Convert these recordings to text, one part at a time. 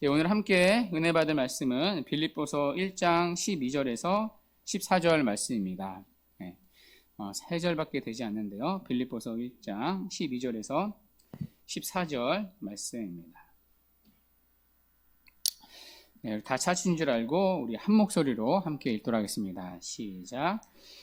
오늘 함께 은혜 받을 말씀은 빌립보서 1장 12절에서 14절 말씀입니다. 3절밖에 되지 않는데요. 빌립보서 1장 12절에서 14절 말씀입니다. 다 찾으신 줄 알고 우리 한 목소리로 함께 읽도록 하겠습니다. 시작.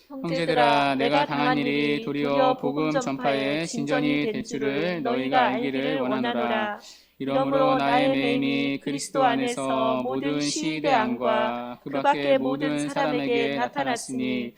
형제들아, 내가 당한 일이 도리어 복음 전파에 진전이 될 줄을 너희가 알기를 원하노라. 이러므로 나의 매임이 그리스도 안에서 모든 시대안과 그 밖의 모든 사람에게 나타났으니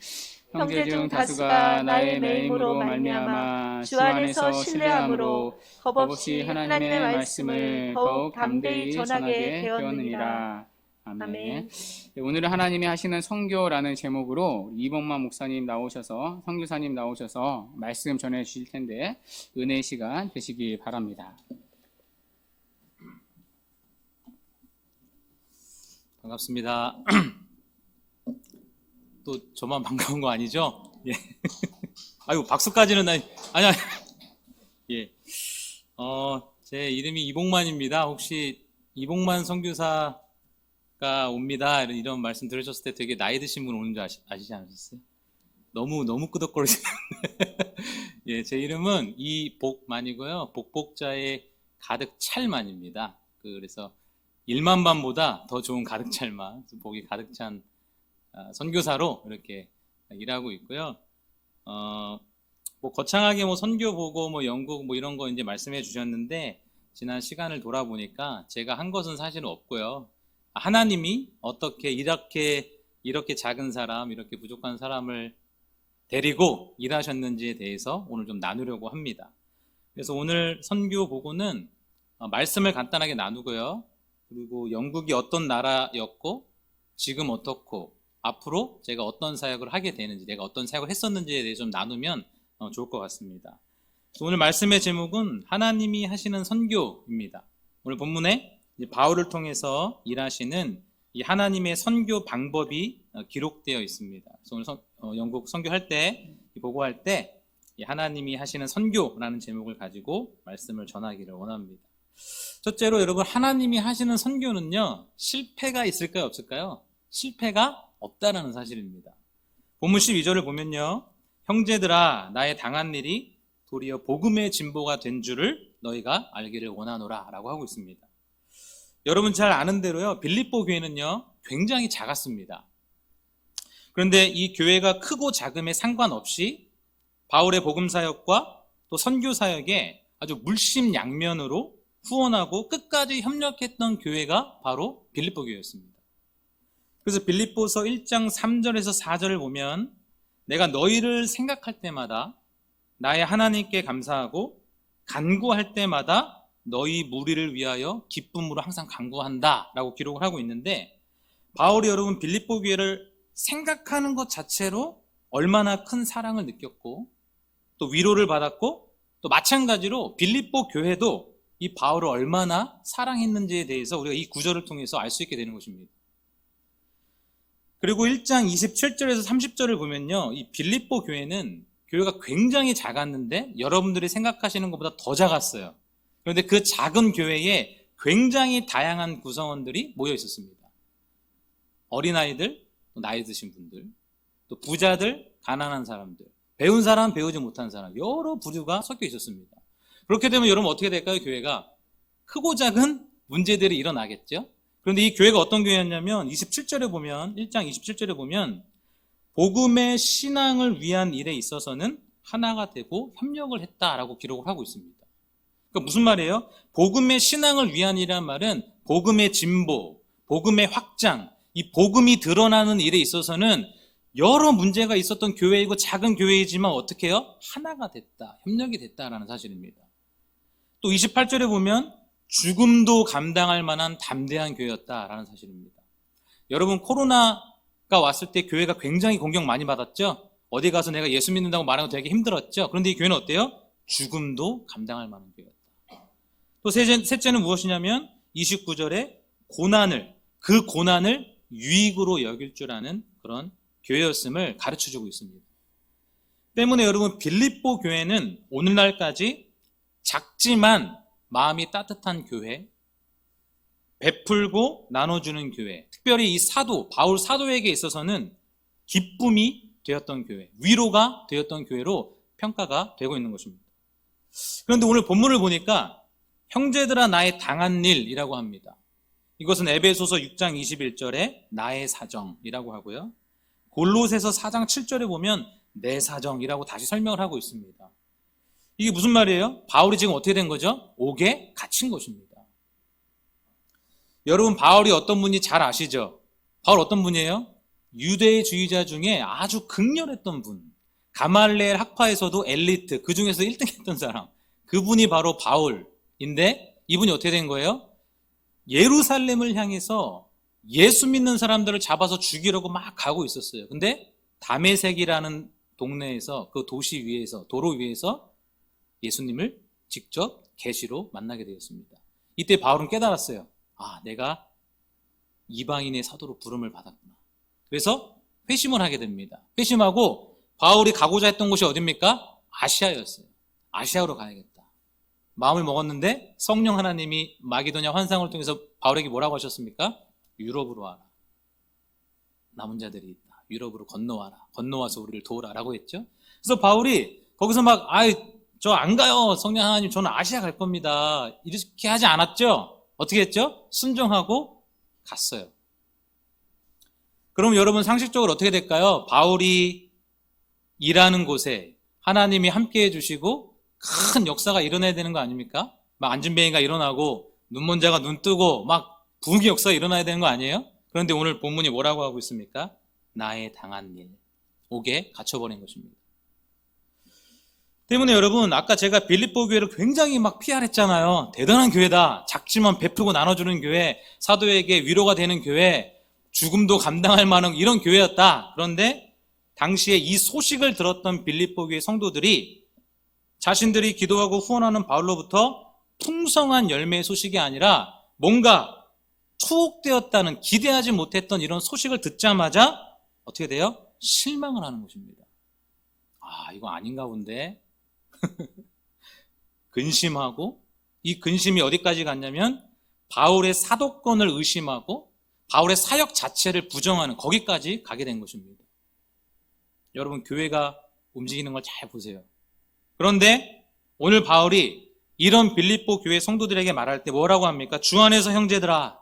형제 중 다수가 나의 매임으로 말미암아 주 안에서 신뢰함으로 겁없이 하나님의 말씀을 더욱 담대히 전하게 되었느니라. 아멘. 오늘은 하나님이 하시는 선교라는 제목으로 이봉만 목사님 나오셔서, 선교사님 나오셔서 말씀 전해 주실 텐데 은혜의 시간 되시기 바랍니다. 반갑습니다. 또 저만 반가운 거 아니죠? 예. 아이고, 박수까지는 아니. 예. 제 이름이 이봉만입니다. 혹시 이봉만 선교사가 옵니다 이런 말씀 들으셨을 때 되게 나이 드신 분 오는 줄 아시지 않으셨어요? 너무 끄덕거리시는데. 예, 제 이름은 이복만이고요. 복복자의 가득 찰만입니다. 그래서 1만반보다 더 좋은 가득 찰만, 복이 가득 찬 선교사로 이렇게 일하고 있고요. 거창하게 선교 보고 연구 이런 거 이제 말씀해 주셨는데, 지난 시간을 돌아보니까 제가 한 것은 사실은 없고요. 하나님이 어떻게 이렇게 작은 사람, 이렇게 부족한 사람을 데리고 일하셨는지에 대해서 오늘 좀 나누려고 합니다. 그래서 오늘 선교 보고는 말씀을 간단하게 나누고요. 그리고 영국이 어떤 나라였고 지금 어떻고 앞으로 제가 어떤 사역을 하게 되는지, 내가 어떤 사역을 했었는지에 대해 좀 나누면 좋을 것 같습니다. 오늘 말씀의 제목은 하나님이 하시는 선교입니다. 오늘 본문에 바울을 통해서 일하시는 이 하나님의 선교 방법이 기록되어 있습니다. 그래서 오늘 영국 선교할 때, 보고할 때 하나님이 하시는 선교라는 제목을 가지고 말씀을 전하기를 원합니다. 첫째로 여러분, 하나님이 하시는 선교는요, 실패가 있을까요, 없을까요? 실패가 없다라는 사실입니다. 본문 12절을 보면요, 형제들아, 나의 당한 일이 도리어 복음의 진보가 된 줄을 너희가 알기를 원하노라 라고 하고 있습니다. 여러분 잘 아는 대로요, 빌립보 교회는요 굉장히 작았습니다. 그런데 이 교회가 크고 작음에 상관없이 바울의 복음 사역과 또 선교 사역에 아주 물심양면으로 후원하고 끝까지 협력했던 교회가 바로 빌립보 교회였습니다. 그래서 빌립보서 1장 3절에서 4절을 보면, 내가 너희를 생각할 때마다 나의 하나님께 감사하고 간구할 때마다 너희 무리를 위하여 기쁨으로 항상 간구한다 라고 기록을 하고 있는데, 바울이 여러분 빌립보 교회를 생각하는 것 자체로 얼마나 큰 사랑을 느꼈고 또 위로를 받았고, 또 마찬가지로 빌립보 교회도 이 바울을 얼마나 사랑했는지에 대해서 우리가 이 구절을 통해서 알 수 있게 되는 것입니다. 그리고 1장 27절에서 30절을 보면요, 이 빌립보 교회는 교회가 굉장히 작았는데 여러분들이 생각하시는 것보다 더 작았어요. 그런데 그 작은 교회에 굉장히 다양한 구성원들이 모여 있었습니다. 어린아이들, 또 나이 드신 분들, 또 부자들, 가난한 사람들, 배운 사람, 배우지 못한 사람, 여러 부류가 섞여 있었습니다. 그렇게 되면 여러분 어떻게 될까요? 교회가 크고 작은 문제들이 일어나겠죠. 그런데 이 교회가 어떤 교회였냐면 27절에 보면, 1장 27절에 보면 복음의 신앙을 위한 일에 있어서는 하나가 되고 협력을 했다라고 기록을 하고 있습니다. 그러니까 무슨 말이에요? 복음의 신앙을 위한 일이란 말은 복음의 진보, 복음의 확장, 이 복음이 드러나는 일에 있어서는 여러 문제가 있었던 교회이고 작은 교회이지만 어떻게 해요? 하나가 됐다, 협력이 됐다라는 사실입니다. 또 28절에 보면 죽음도 감당할 만한 담대한 교회였다라는 사실입니다. 여러분, 코로나가 왔을 때 교회가 굉장히 공격 많이 받았죠? 어디 가서 내가 예수 믿는다고 말하는 거 되게 힘들었죠? 그런데 이 교회는 어때요? 죽음도 감당할 만한 교회였다. 또 셋째는 무엇이냐면 29절에 그 고난을 유익으로 여길 줄 아는 그런 교회였음을 가르쳐주고 있습니다. 때문에 여러분, 빌립보 교회는 오늘날까지 작지만 마음이 따뜻한 교회, 베풀고 나눠주는 교회, 특별히 이 사도, 바울 사도에게 있어서는 기쁨이 되었던 교회, 위로가 되었던 교회로 평가가 되고 있는 것입니다. 그런데 오늘 본문을 보니까 형제들아 나의 당한 일이라고 합니다. 이것은 에베소서 6장 21절에 나의 사정이라고 하고요. 골로새서 4장 7절에 보면 내 사정이라고 다시 설명을 하고 있습니다. 이게 무슨 말이에요? 바울이 지금 어떻게 된 거죠? 옥에 갇힌 것입니다. 여러분, 바울이 어떤 분인지 잘 아시죠? 바울 어떤 분이에요? 유대주의자 중에 아주 극렬했던 분. 가말레엘 학파에서도 엘리트, 그 중에서 1등 했던 사람. 그분이 바로 바울인데 이분이 어떻게 된 거예요? 예루살렘을 향해서 예수 믿는 사람들을 잡아서 죽이려고 막 가고 있었어요. 근데 다메섹이라는 동네에서, 그 도시 위에서, 도로 위에서 예수님을 직접 계시로 만나게 되었습니다. 이때 바울은 깨달았어요. 아, 내가 이방인의 사도로 부름을 받았구나. 그래서 회심을 하게 됩니다. 회심하고 바울이 가고자 했던 곳이 어딥니까? 아시아였어요. 아시아로 가야겠다. 마음을 먹었는데 성령 하나님이 마게도냐 환상을 통해서 바울에게 뭐라고 하셨습니까? 유럽으로 와라. 남은 자들이 있다. 유럽으로 건너와라. 건너와서 우리를 도우라 라고 했죠. 그래서 바울이 거기서 막 저 안 가요. 성령 하나님, 저는 아시아 갈 겁니다. 이렇게 하지 않았죠? 어떻게 했죠? 순종하고 갔어요. 그럼 여러분 상식적으로 어떻게 될까요? 바울이 일하는 곳에 하나님이 함께해 주시고 큰 역사가 일어나야 되는 거 아닙니까? 막 안진뱅이가 일어나고 눈먼 자가 눈 뜨고 막 부흥의 역사가 일어나야 되는 거 아니에요? 그런데 오늘 본문이 뭐라고 하고 있습니까? 나의 당한 일, 옥에 갇혀버린 것입니다. 때문에 여러분, 아까 제가 빌립보 교회를 굉장히 막 PR했잖아요. 대단한 교회다. 작지만 베푸고 나눠주는 교회, 사도에게 위로가 되는 교회, 죽음도 감당할 만한 이런 교회였다. 그런데 당시에 이 소식을 들었던 빌립보 교회 성도들이 자신들이 기도하고 후원하는 바울로부터 풍성한 열매의 소식이 아니라 뭔가 투옥되었다는, 기대하지 못했던 이런 소식을 듣자마자 어떻게 돼요? 실망을 하는 것입니다. 아, 이거 아닌가 본데. 근심하고, 이 근심이 어디까지 갔냐면 바울의 사도권을 의심하고 바울의 사역 자체를 부정하는, 거기까지 가게 된 것입니다. 여러분, 교회가 움직이는 걸 잘 보세요. 그런데 오늘 바울이 이런 빌립보 교회 성도들에게 말할 때 뭐라고 합니까? 주 안에서 형제들아,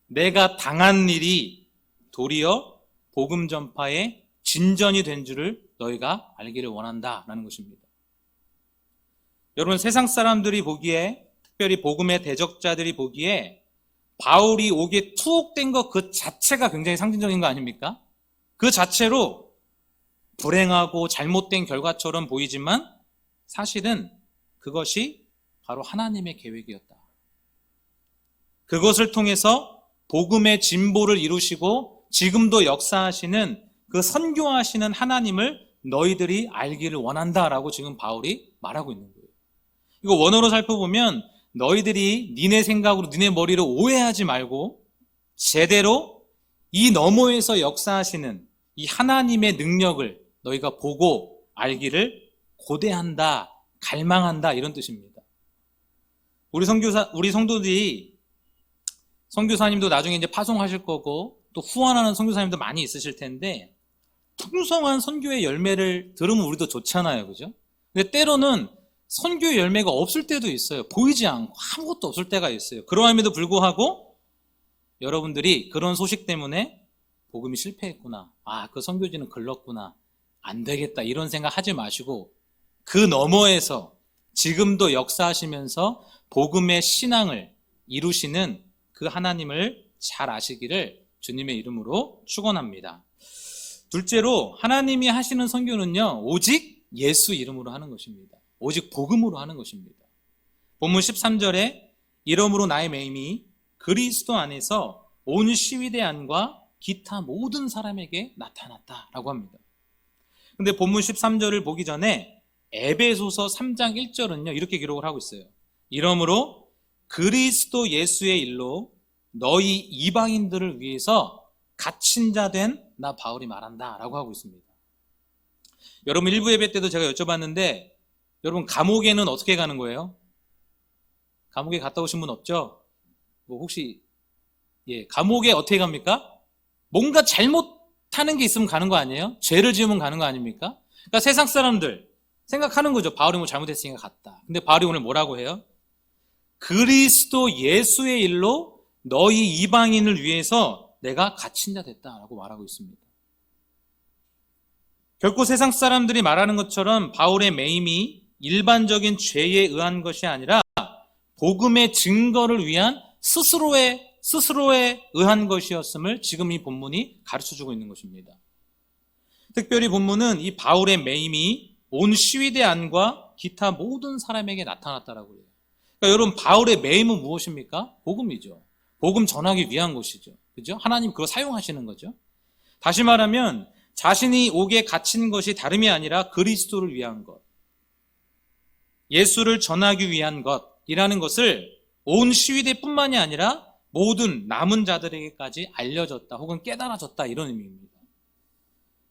내가 당한 일이 도리어 복음 전파의 진전이 된 줄을 너희가 알기를 원한다 라는 것입니다. 여러분, 세상 사람들이 보기에, 특별히 복음의 대적자들이 보기에 바울이 옥에 투옥된 것 그 자체가 굉장히 상징적인 거 아닙니까? 그 자체로 불행하고 잘못된 결과처럼 보이지만 사실은 그것이 바로 하나님의 계획이었다. 그것을 통해서 복음의 진보를 이루시고 지금도 역사하시는, 그 선교하시는 하나님을 너희들이 알기를 원한다라고 지금 바울이 말하고 있는 거예요. 이거 원어로 살펴보면 너희들이 니네 생각으로, 니네 머리로 오해하지 말고 제대로 이 너머에서 역사하시는 이 하나님의 능력을 너희가 보고 알기를 고대한다, 갈망한다, 이런 뜻입니다. 우리 성도들이, 선교사님도 나중에 이제 파송하실 거고 또 후원하는 선교사님도 많이 있으실 텐데 풍성한 선교의 열매를 들으면 우리도 좋잖아요, 그죠? 근데 때로는 선교의 열매가 없을 때도 있어요. 보이지 않고 아무것도 없을 때가 있어요. 그러함에도 불구하고 여러분들이 그런 소식 때문에 복음이 실패했구나, 아, 그 선교지는 글렀구나, 안 되겠다, 이런 생각 하지 마시고 그 너머에서 지금도 역사하시면서 복음의 신앙을 이루시는 그 하나님을 잘 아시기를 주님의 이름으로 축원합니다. 둘째로, 하나님이 하시는 선교는요, 오직 예수 이름으로 하는 것입니다. 오직 복음으로 하는 것입니다. 본문 13절에 이러므로 나의 매임이 그리스도 안에서 온 시위대 안과 기타 모든 사람에게 나타났다라고 합니다. 근데 본문 13절을 보기 전에 에베소서 3장 1절은요, 이렇게 기록을 하고 있어요. 이러므로 그리스도 예수의 일로 너희 이방인들을 위해서 갇힌 자 된 나 바울이 말한다 라고 하고 있습니다. 여러분, 일부 예배 때도 제가 여쭤봤는데 여러분, 감옥에는 어떻게 가는 거예요? 감옥에 갔다 오신 분 없죠? 뭐 혹시 감옥에 어떻게 갑니까? 뭔가 잘못하는 게 있으면 가는 거 아니에요? 죄를 지으면 가는 거 아닙니까? 그러니까 세상 사람들 생각하는 거죠. 바울이 뭐 잘못했으니까 갔다. 근데 바울이 오늘 뭐라고 해요? 그리스도 예수의 일로 너희 이방인을 위해서 내가 갇힌 자 됐다라고 말하고 있습니다. 결코 세상 사람들이 말하는 것처럼 바울의 매임이 일반적인 죄에 의한 것이 아니라 복음의 증거를 위한 스스로에 의한 것이었음을 지금 이 본문이 가르쳐주고 있는 것입니다. 특별히 본문은 이 바울의 매임이 온 시위대 안과 기타 모든 사람에게 나타났다라고 해요. 그러니까 여러분, 바울의 매임은 무엇입니까? 복음이죠. 복음 전하기 위한 것이죠. 그죠? 하나님 그거 사용하시는 거죠. 다시 말하면 자신이 옥에 갇힌 것이 다름이 아니라 그리스도를 위한 것, 예수를 전하기 위한 것이라는 것을 온 시위대뿐만이 아니라 모든 남은 자들에게까지 알려졌다 혹은 깨달아졌다, 이런 의미입니다.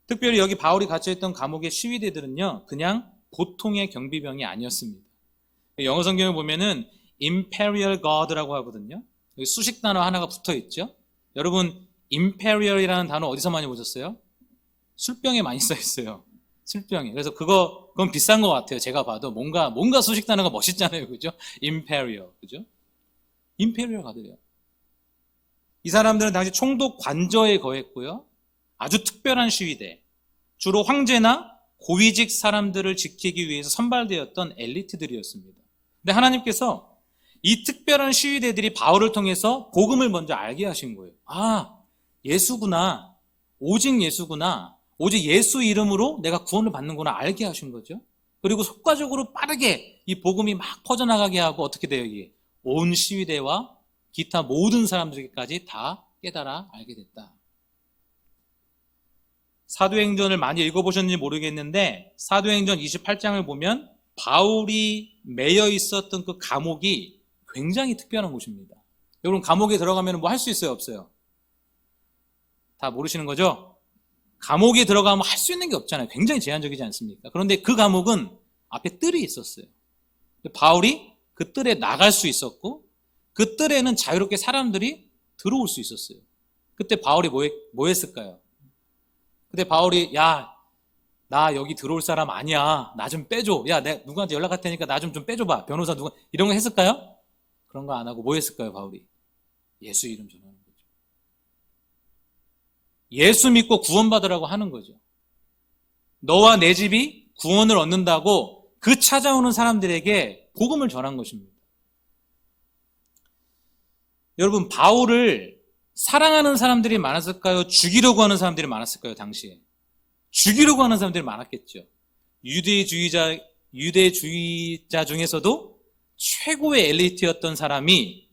특별히 여기 바울이 갇혀있던 감옥의 시위대들은요, 그냥 보통의 경비병이 아니었습니다. 영어 성경을 보면은 Imperial Guard라고 하거든요. 여기 수식 단어 하나가 붙어 있죠. 여러분, Imperial이라는 단어 어디서 많이 보셨어요? 술병에 많이 써 있어요. 술병에. 그래서 그건 비싼 것 같아요. 제가 봐도 뭔가 수식 단어가 멋있잖아요, 그죠? Imperial, 그죠? Imperial Guard래요. 이 사람들은 당시 총독 관저에 거했고요. 아주 특별한 시위대, 주로 황제나 고위직 사람들을 지키기 위해서 선발되었던 엘리트들이었습니다. 근데 하나님께서 이 특별한 시위대들이 바울을 통해서 복음을 먼저 알게 하신 거예요. 아, 예수구나. 오직 예수구나. 오직 예수 이름으로 내가 구원을 받는구나 알게 하신 거죠. 그리고 속과적으로 빠르게 이 복음이 막 퍼져나가게 하고 어떻게 돼요? 이게 온 시위대와 기타 모든 사람들에게까지 다 깨달아 알게 됐다. 사도행전을 많이 읽어보셨는지 모르겠는데 사도행전 28장을 보면 바울이 매여 있었던 그 감옥이 굉장히 특별한 곳입니다. 여러분, 감옥에 들어가면 뭐 할 수 있어요, 없어요? 다 모르시는 거죠? 감옥에 들어가면 할 수 있는 게 없잖아요. 굉장히 제한적이지 않습니까? 그런데 그 감옥은 앞에 뜰이 있었어요. 바울이 그 뜰에 나갈 수 있었고 그 뜰에는 자유롭게 사람들이 들어올 수 있었어요. 그때 바울이 뭐 했을까요? 그때 바울이 나 여기 들어올 사람 아니야. 나 좀 빼줘. 내가 누구한테 연락할 테니까 나 좀 빼줘봐. 변호사 누가 이런 거 했을까요? 그런 거 안 하고 뭐 했을까요, 바울이? 예수 이름 전하는 거죠. 예수 믿고 구원받으라고 하는 거죠. 너와 내 집이 구원을 얻는다고 그 찾아오는 사람들에게 복음을 전한 것입니다. 여러분, 바울을 사랑하는 사람들이 많았을까요? 죽이려고 하는 사람들이 많았을까요? 당시에 죽이려고 하는 사람들이 많았겠죠. 유대주의자 중에서도 최고의 엘리트였던 사람이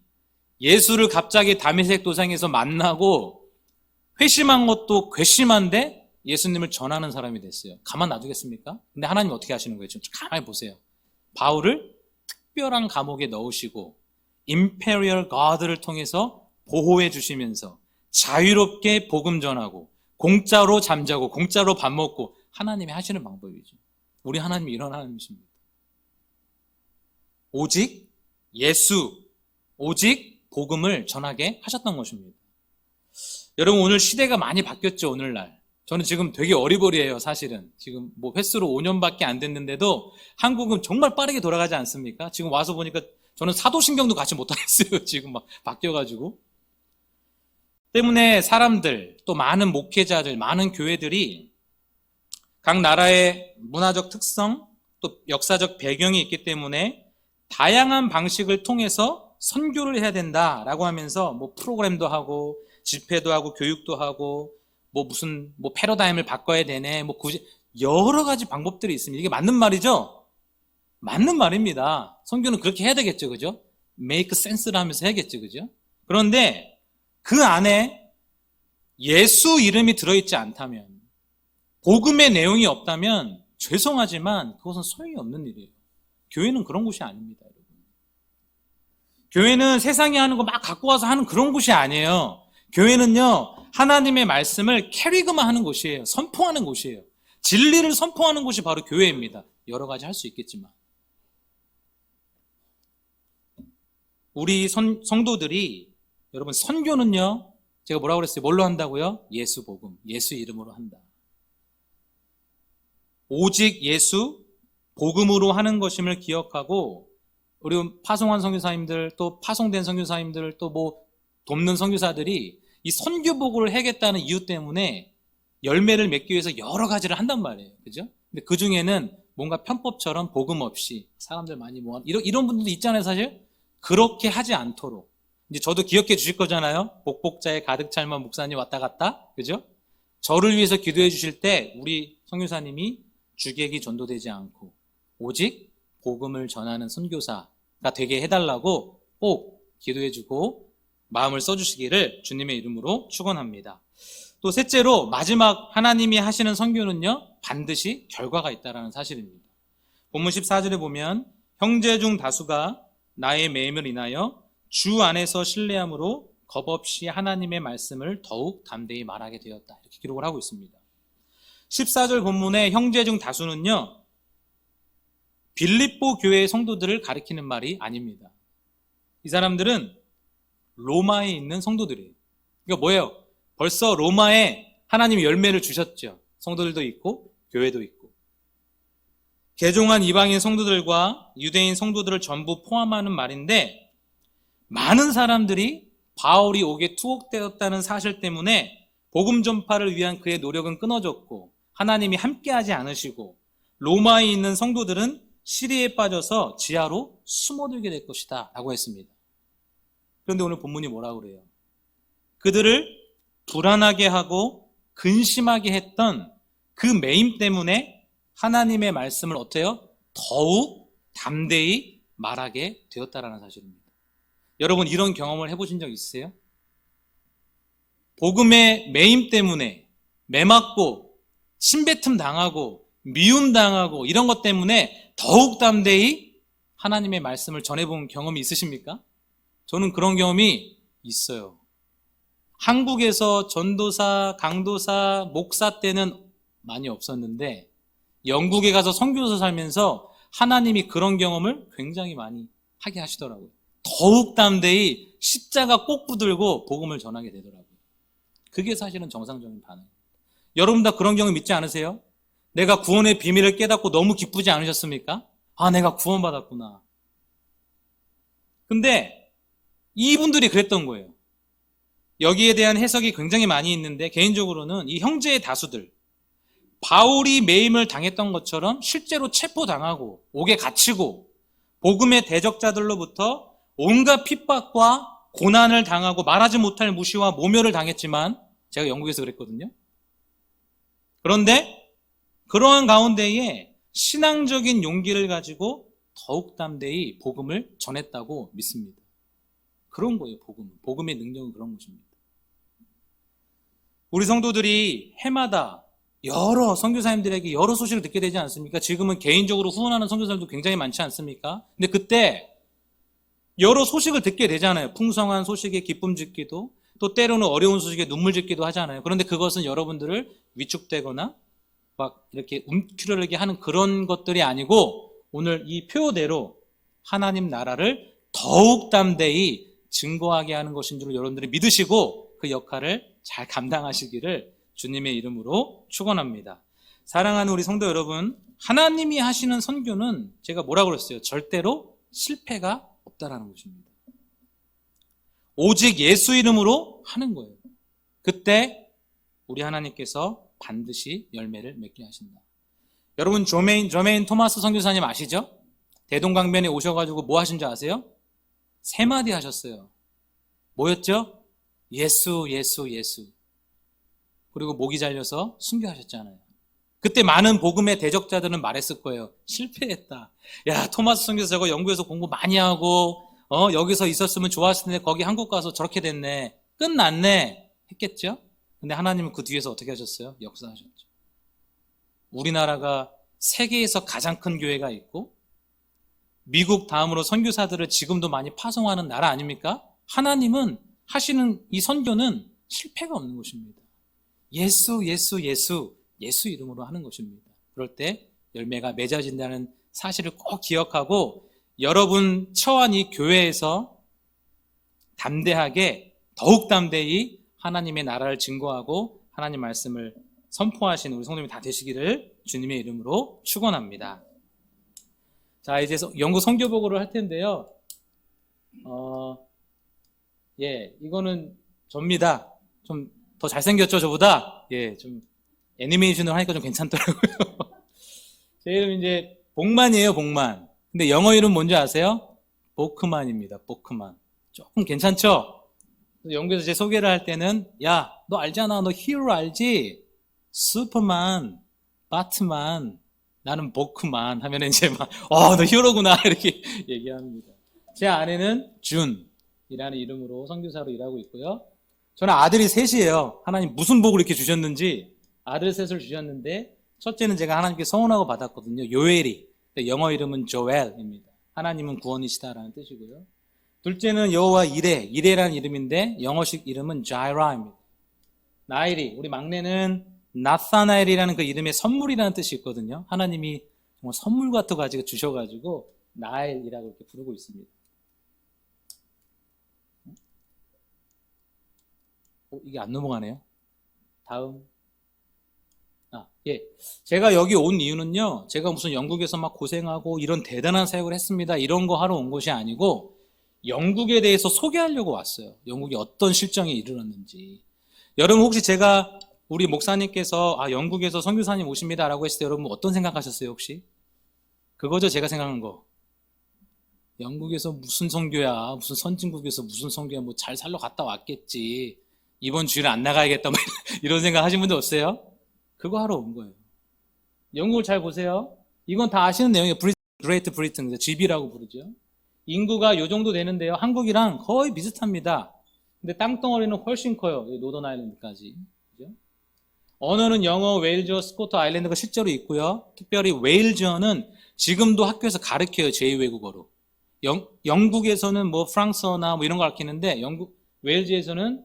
예수를 갑자기 다메섹 도상에서 만나고 회심한 것도 괘씸한데 예수님을 전하는 사람이 됐어요. 가만 놔두겠습니까? 근데 하나님 어떻게 하시는 거예요? 지금 가만히 보세요. 바울을 특별한 감옥에 넣으시고 임페리얼 가드를 통해서 보호해 주시면서 자유롭게 복음 전하고 공짜로 잠자고 공짜로 밥 먹고 하나님이 하시는 방법이죠. 우리 하나님이 이런 하나님이십니다. 오직 예수, 오직 복음을 전하게 하셨던 것입니다. 여러분, 오늘 시대가 많이 바뀌었죠, 오늘날. 저는 지금 되게 어리버리해요, 사실은. 지금 뭐 횟수로 5년밖에 안 됐는데도 한국은 정말 빠르게 돌아가지 않습니까? 지금 와서 보니까 저는 사도신경도 같이 못하겠어요. 지금 막 바뀌어가지고. 때문에 사람들, 또 많은 목회자들, 많은 교회들이 각 나라의 문화적 특성, 또 역사적 배경이 있기 때문에 다양한 방식을 통해서 선교를 해야 된다라고 하면서 뭐 프로그램도 하고 집회도 하고 교육도 하고 무슨 패러다임을 바꿔야 되네, 여러 가지 방법들이 있습니다. 이게 맞는 말이죠? 맞는 말입니다. 선교는 그렇게 해야 되겠죠, 그죠? make sense를 하면서 해야겠죠, 그죠? 그런데 그 안에 예수 이름이 들어있지 않다면, 복음의 내용이 없다면 죄송하지만 그것은 소용이 없는 일이에요. 교회는 그런 곳이 아닙니다, 여러분. 교회는 세상이 하는 거 막 갖고 와서 하는 그런 곳이 아니에요. 교회는요, 하나님의 말씀을 캐리그만 하는 곳이에요. 선포하는 곳이에요. 진리를 선포하는 곳이 바로 교회입니다. 여러 가지 할 수 있겠지만 우리 성도들이 여러분, 선교는요, 제가 뭐라고 그랬어요? 뭘로 한다고요? 예수 복음, 예수 이름으로 한다. 오직 예수 복음으로 하는 것임을 기억하고, 우리 파송한 선교사님들, 또 파송된 선교사님들, 또 뭐 돕는 선교사들이 이 선교복을 하겠다는 이유 때문에 열매를 맺기 위해서 여러 가지를 한단 말이에요. 그죠? 근데 그 중에는 뭔가 편법처럼 복음 없이 사람들 많이 모아, 이런 분들도 있잖아요, 사실. 그렇게 하지 않도록. 이제 저도 기억해 주실 거잖아요. 복복자에 가득 찰만 목사님 왔다 갔다. 그죠? 저를 위해서 기도해 주실 때 우리 선교사님이 주객이 전도되지 않고 오직 복음을 전하는 선교사가 되게 해달라고 꼭 기도해 주고 마음을 써주시기를 주님의 이름으로 축원합니다. 또 셋째로 마지막 하나님이 하시는 선교는요, 반드시 결과가 있다는 사실입니다. 본문 14절에 보면 형제 중 다수가 나의 매임을 인하여 주 안에서 신뢰함으로 겁없이 하나님의 말씀을 더욱 담대히 말하게 되었다. 이렇게 기록을 하고 있습니다. 14절 본문의 형제 중 다수는요, 빌립보 교회의 성도들을 가리키는 말이 아닙니다. 이 사람들은 로마에 있는 성도들이에요. 그러니까 뭐예요? 벌써 로마에 하나님이 열매를 주셨죠. 성도들도 있고 교회도 있고. 개종한 이방인 성도들과 유대인 성도들을 전부 포함하는 말인데, 많은 사람들이 바울이 옥에 투옥되었다는 사실 때문에 복음 전파를 위한 그의 노력은 끊어졌고 하나님이 함께하지 않으시고 로마에 있는 성도들은 시리에 빠져서 지하로 숨어들게 될 것이다 라고 했습니다. 그런데 오늘 본문이 뭐라고 그래요? 그들을 불안하게 하고 근심하게 했던 그 매임 때문에 하나님의 말씀을 어때요? 더욱 담대히 말하게 되었다라는 사실입니다. 여러분, 이런 경험을 해보신 적 있으세요? 복음의 매임 때문에 매맞고 침뱉음 당하고 미움 당하고 이런 것 때문에 더욱 담대히 하나님의 말씀을 전해본 경험이 있으십니까? 저는 그런 경험이 있어요. 한국에서 전도사, 강도사, 목사 때는 많이 없었는데 영국에 가서 선교사 살면서 하나님이 그런 경험을 굉장히 많이 하게 하시더라고요. 더욱 담대히 십자가 꼭 붙들고 복음을 전하게 되더라고요. 그게 사실은 정상적인 반응입니다. 여러분 다 그런 경험 있지 않으세요? 내가 구원의 비밀을 깨닫고 너무 기쁘지 않으셨습니까? 아, 내가 구원받았구나. 근데 이분들이 그랬던 거예요. 여기에 대한 해석이 굉장히 많이 있는데 개인적으로는 이 형제의 다수들, 바울이 매임을 당했던 것처럼 실제로 체포당하고 옥에 갇히고 복음의 대적자들로부터 온갖 핍박과 고난을 당하고 말하지 못할 무시와 모멸을 당했지만, 제가 영국에서 그랬거든요. 그런데 그러한 가운데에 신앙적인 용기를 가지고 더욱 담대히 복음을 전했다고 믿습니다. 그런 거예요, 복음은. 복음의 능력은 그런 것입니다. 우리 성도들이 해마다 여러 선교사님들에게 여러 소식을 듣게 되지 않습니까? 지금은 개인적으로 후원하는 선교사들도 굉장히 많지 않습니까? 근데 그때 여러 소식을 듣게 되잖아요. 풍성한 소식에 기쁨 짓기도, 또 때로는 어려운 소식에 눈물 짓기도 하잖아요. 그런데 그것은 여러분들을 위축되거나 막 이렇게 움츠러들게 하는 그런 것들이 아니고, 오늘 이 표대로 하나님 나라를 더욱 담대히 증거하게 하는 것인 줄 여러분들이 믿으시고 그 역할을 잘 감당하시기를 주님의 이름으로 축원합니다. 사랑하는 우리 성도 여러분, 하나님이 하시는 선교는 제가 뭐라고 그랬어요? 절대로 실패가 없다라는 것입니다. 오직 예수 이름으로 하는 거예요. 그때 우리 하나님께서 반드시 열매를 맺게 하신다. 여러분, 저메인 토마스 선교사님 아시죠? 대동강변에 오셔가지고 뭐 하신 줄 아세요? 3마디 하셨어요. 뭐였죠? 예수, 예수, 예수. 그리고 목이 잘려서 순교하셨잖아요. 그때 많은 복음의 대적자들은 말했을 거예요. 실패했다. 야, 토마스 선교사 저거 영국에서 공부 많이 하고 여기서 있었으면 좋았을 텐데 거기 한국 가서 저렇게 됐네. 끝났네. 했겠죠? 근데 하나님은 그 뒤에서 어떻게 하셨어요? 역사하셨죠. 우리나라가 세계에서 가장 큰 교회가 있고 미국 다음으로 선교사들을 지금도 많이 파송하는 나라 아닙니까? 하나님은 하시는 이 선교는 실패가 없는 것입니다. 예수, 예수, 예수, 예수 이름으로 하는 것입니다. 그럴 때 열매가 맺어진다는 사실을 꼭 기억하고 여러분 처한 이 교회에서 담대하게 더욱 담대히 하나님의 나라를 증거하고 하나님 말씀을 선포하시는 우리 성도님이 다 되시기를 주님의 이름으로 축원합니다. 자, 이제 영국 선교 보고를 할 텐데요. 이거는 접니다. 좀 더 잘생겼죠, 저보다? 좀 애니메이션으로 하니까 좀 괜찮더라고요. 제 이름 이제 복만이에요, 복만. 근데 영어 이름 뭔지 아세요? 보크만입니다, 보크만. 조금 괜찮죠? 영국에서 제 소개를 할 때는, 야, 너 알잖아, 너 히어로 알지? 슈퍼만, 바트만, 나는 보크만 하면 이제 막, 너 히어로구나, 이렇게 얘기합니다. 제 아내는 준이라는 이름으로 선교사로 일하고 있고요. 저는 아들이 셋이에요. 하나님 무슨 복을 이렇게 주셨는지 아들 셋을 주셨는데, 첫째는 제가 하나님께 서운하고 받았거든요. 요엘이. 영어 이름은 조엘입니다. 하나님은 구원이시다라는 뜻이고요. 둘째는 여호와 이레라는 이름인데 영어식 이름은 자이라입니다. 나일이, 우리 막내는 나사나엘이라는 그 이름의 선물이라는 뜻이 있거든요. 하나님이 정말 선물 같은 거 가지고 주셔가지고 나엘이라고 이렇게 부르고 있습니다. 이게 안 넘어가네요. 다음. 제가 여기 온 이유는요, 제가 무슨 영국에서 막 고생하고 이런 대단한 사역을 했습니다, 이런 거 하러 온 것이 아니고, 영국에 대해서 소개하려고 왔어요. 영국이 어떤 실정에 이르렀는지. 여러분, 혹시 제가 우리 목사님께서 영국에서 선교사님 오십니다라고 했을 때 여러분 어떤 생각하셨어요, 혹시? 그거죠, 제가 생각한 거. 영국에서 무슨 선교야, 무슨 선진국에서 무슨 선교야, 뭐 잘 살러 갔다 왔겠지, 이번 주일에 안 나가야겠다, 뭐 이런 생각 하신 분들 없어요? 그거 하러 온 거예요. 영국을 잘 보세요. 이건 다 아시는 내용이에요. 그레이트 브리튼, GB라고 부르죠. 인구가 요 정도 되는데요. 한국이랑 거의 비슷합니다. 근데 땅덩어리는 훨씬 커요. 노던 아일랜드까지. 그죠? 언어는 영어, 웨일즈어, 스코트 아일랜드가 실제로 있고요. 특별히 웨일즈어는 지금도 학교에서 가르쳐요. 제2외국어로. 영국에서는 뭐 프랑스어나 뭐 이런 거 가르치는데 웨일즈에서는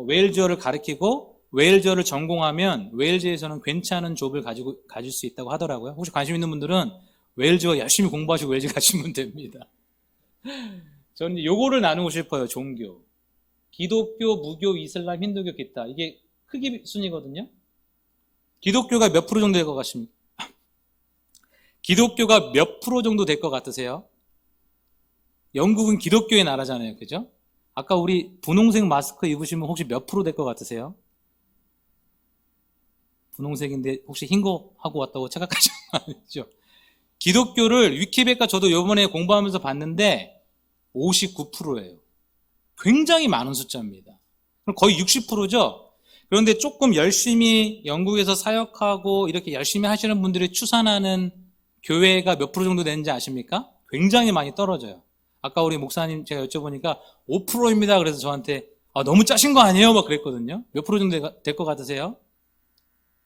웨일즈어를 가르치고, 웨일즈어를 전공하면 웨일즈에서는 괜찮은 잡을 가질 수 있다고 하더라고요. 혹시 관심 있는 분들은 웨일즈어 열심히 공부하시고 웨일즈 가시면 됩니다. 저는 요거를 나누고 싶어요. 종교. 기독교, 무교, 이슬람, 힌두교, 기타. 이게 크기 순이거든요. 기독교가 몇 프로 정도 될 것 같습니까? 기독교가 몇 프로 정도 될 것 같으세요? 영국은 기독교의 나라잖아요. 그죠? 아까 우리 분홍색 마스크 입으시면 혹시 몇 프로 될 것 같으세요? 분홍색인데 혹시 흰 거 하고 왔다고 착각하시는 거 아니죠? 기독교를 위키백과 저도 이번에 공부하면서 봤는데 59%예요. 굉장히 많은 숫자입니다. 그럼 거의 60%죠? 그런데 조금 열심히 영국에서 사역하고 이렇게 열심히 하시는 분들이 추산하는 교회가 몇 프로 정도 되는지 아십니까? 굉장히 많이 떨어져요. 아까 우리 목사님 제가 여쭤보니까 5%입니다. 그래서 저한테 너무 짜신 거 아니에요? 막 그랬거든요. 몇 프로 정도 될 것 같으세요?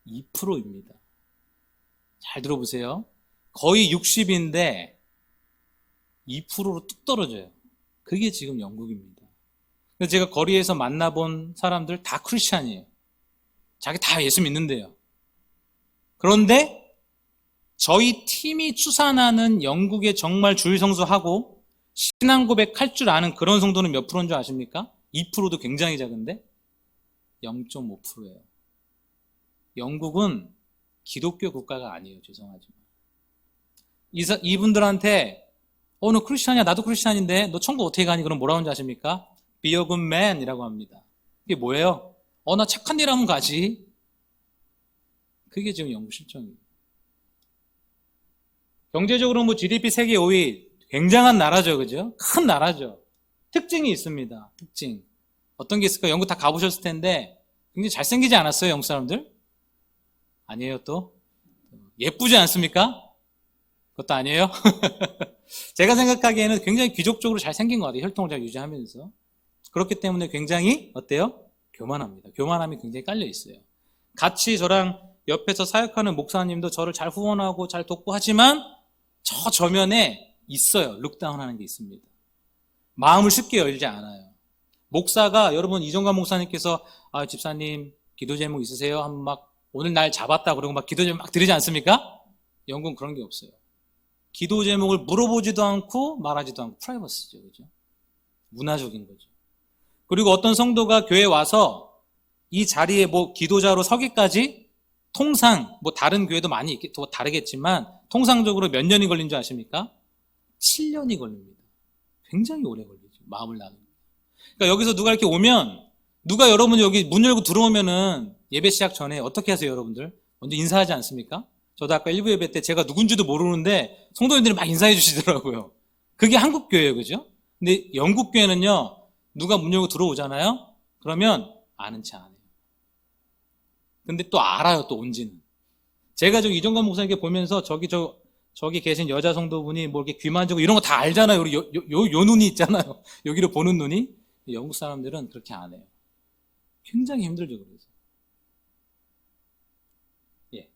2%입니다. 잘 들어보세요. 거의 60인데 2%로 뚝 떨어져요. 그게 지금 영국입니다. 그래서 제가 거리에서 만나본 사람들 다 크리스찬이에요. 자기 다 예수 믿는데요. 그런데 저희 팀이 추산하는 영국에 정말 주일 성수하고 신앙 고백할 줄 아는 그런 성도는 몇 프로인 줄 아십니까? 2%도 굉장히 작은데 0.5%예요. 영국은 기독교 국가가 아니에요. 죄송하지만. 이분들한테 너 크리스찬이야, 나도 크리스찬인데 너 천국 어떻게 가니? 그럼 뭐라고 하는지 아십니까? Be a good man 이라고 합니다. 이게 뭐예요? 나 착한 일 하면 가지. 그게 지금 영국 실정이에요. 경제적으로 뭐 GDP 세계 5위, 굉장한 나라죠. 그죠? 큰 나라죠. 특징이 있습니다. 특징. 어떤 게 있을까? 영국 다 가보셨을 텐데 굉장히 잘생기지 않았어요? 영국 사람들? 아니에요. 또 예쁘지 않습니까? 그것도 아니에요. 제가 생각하기에는 굉장히 귀족적으로 잘생긴 것 같아요. 혈통을 잘 유지하면서. 그렇기 때문에 굉장히 어때요? 교만합니다. 교만함이 굉장히 깔려 있어요. 같이 저랑 옆에서 사역하는 목사님도 저를 잘 후원하고 잘 돕고 하지만 저 저면에 있어요. 룩다운하는 게 있습니다. 마음을 쉽게 열지 않아요. 목사가, 여러분 이정관 목사님께서 집사님 기도 제목 있으세요? 하면 막 오늘 날 잡았다 그러고 막 기도 제목 막 드리지 않습니까? 영국은 그런 게 없어요. 기도 제목을 물어보지도 않고 말하지도 않고 프라이버시죠. 그죠? 문화적인 거죠. 그리고 어떤 성도가 교회에 와서 이 자리에 뭐 기도자로 서기까지 통상 뭐 다른 교회도 많이 더 다르겠지만 통상적으로 몇 년이 걸린 줄 아십니까? 7년이 걸립니다. 굉장히 오래 걸리죠. 마음을 나누는. 그러니까 여기서 누가 이렇게 오면 누가 여러분 여기 문 열고 들어오면은 예배 시작 전에 어떻게 하세요, 여러분들? 먼저 인사하지 않습니까? 저도 아까 1부 예배 때 제가 누군지도 모르는데 성도님들이 막 인사해 주시더라고요. 그게 한국 교회예요, 그죠? 근데 영국 교회는요, 누가 문 열고 들어오잖아요? 그러면 아는 체 안 해요. 근데 또 알아요, 또 온지는. 제가 저 이정관 목사님께 보면서 저기 계신 여자 성도분이 뭐 이렇게 귀 만지고 이런 거 다 알잖아요. 우리 요 눈이 있잖아요. 여기로 보는 눈이. 영국 사람들은 그렇게 안 해요. 굉장히 힘들죠, 그래서. 예.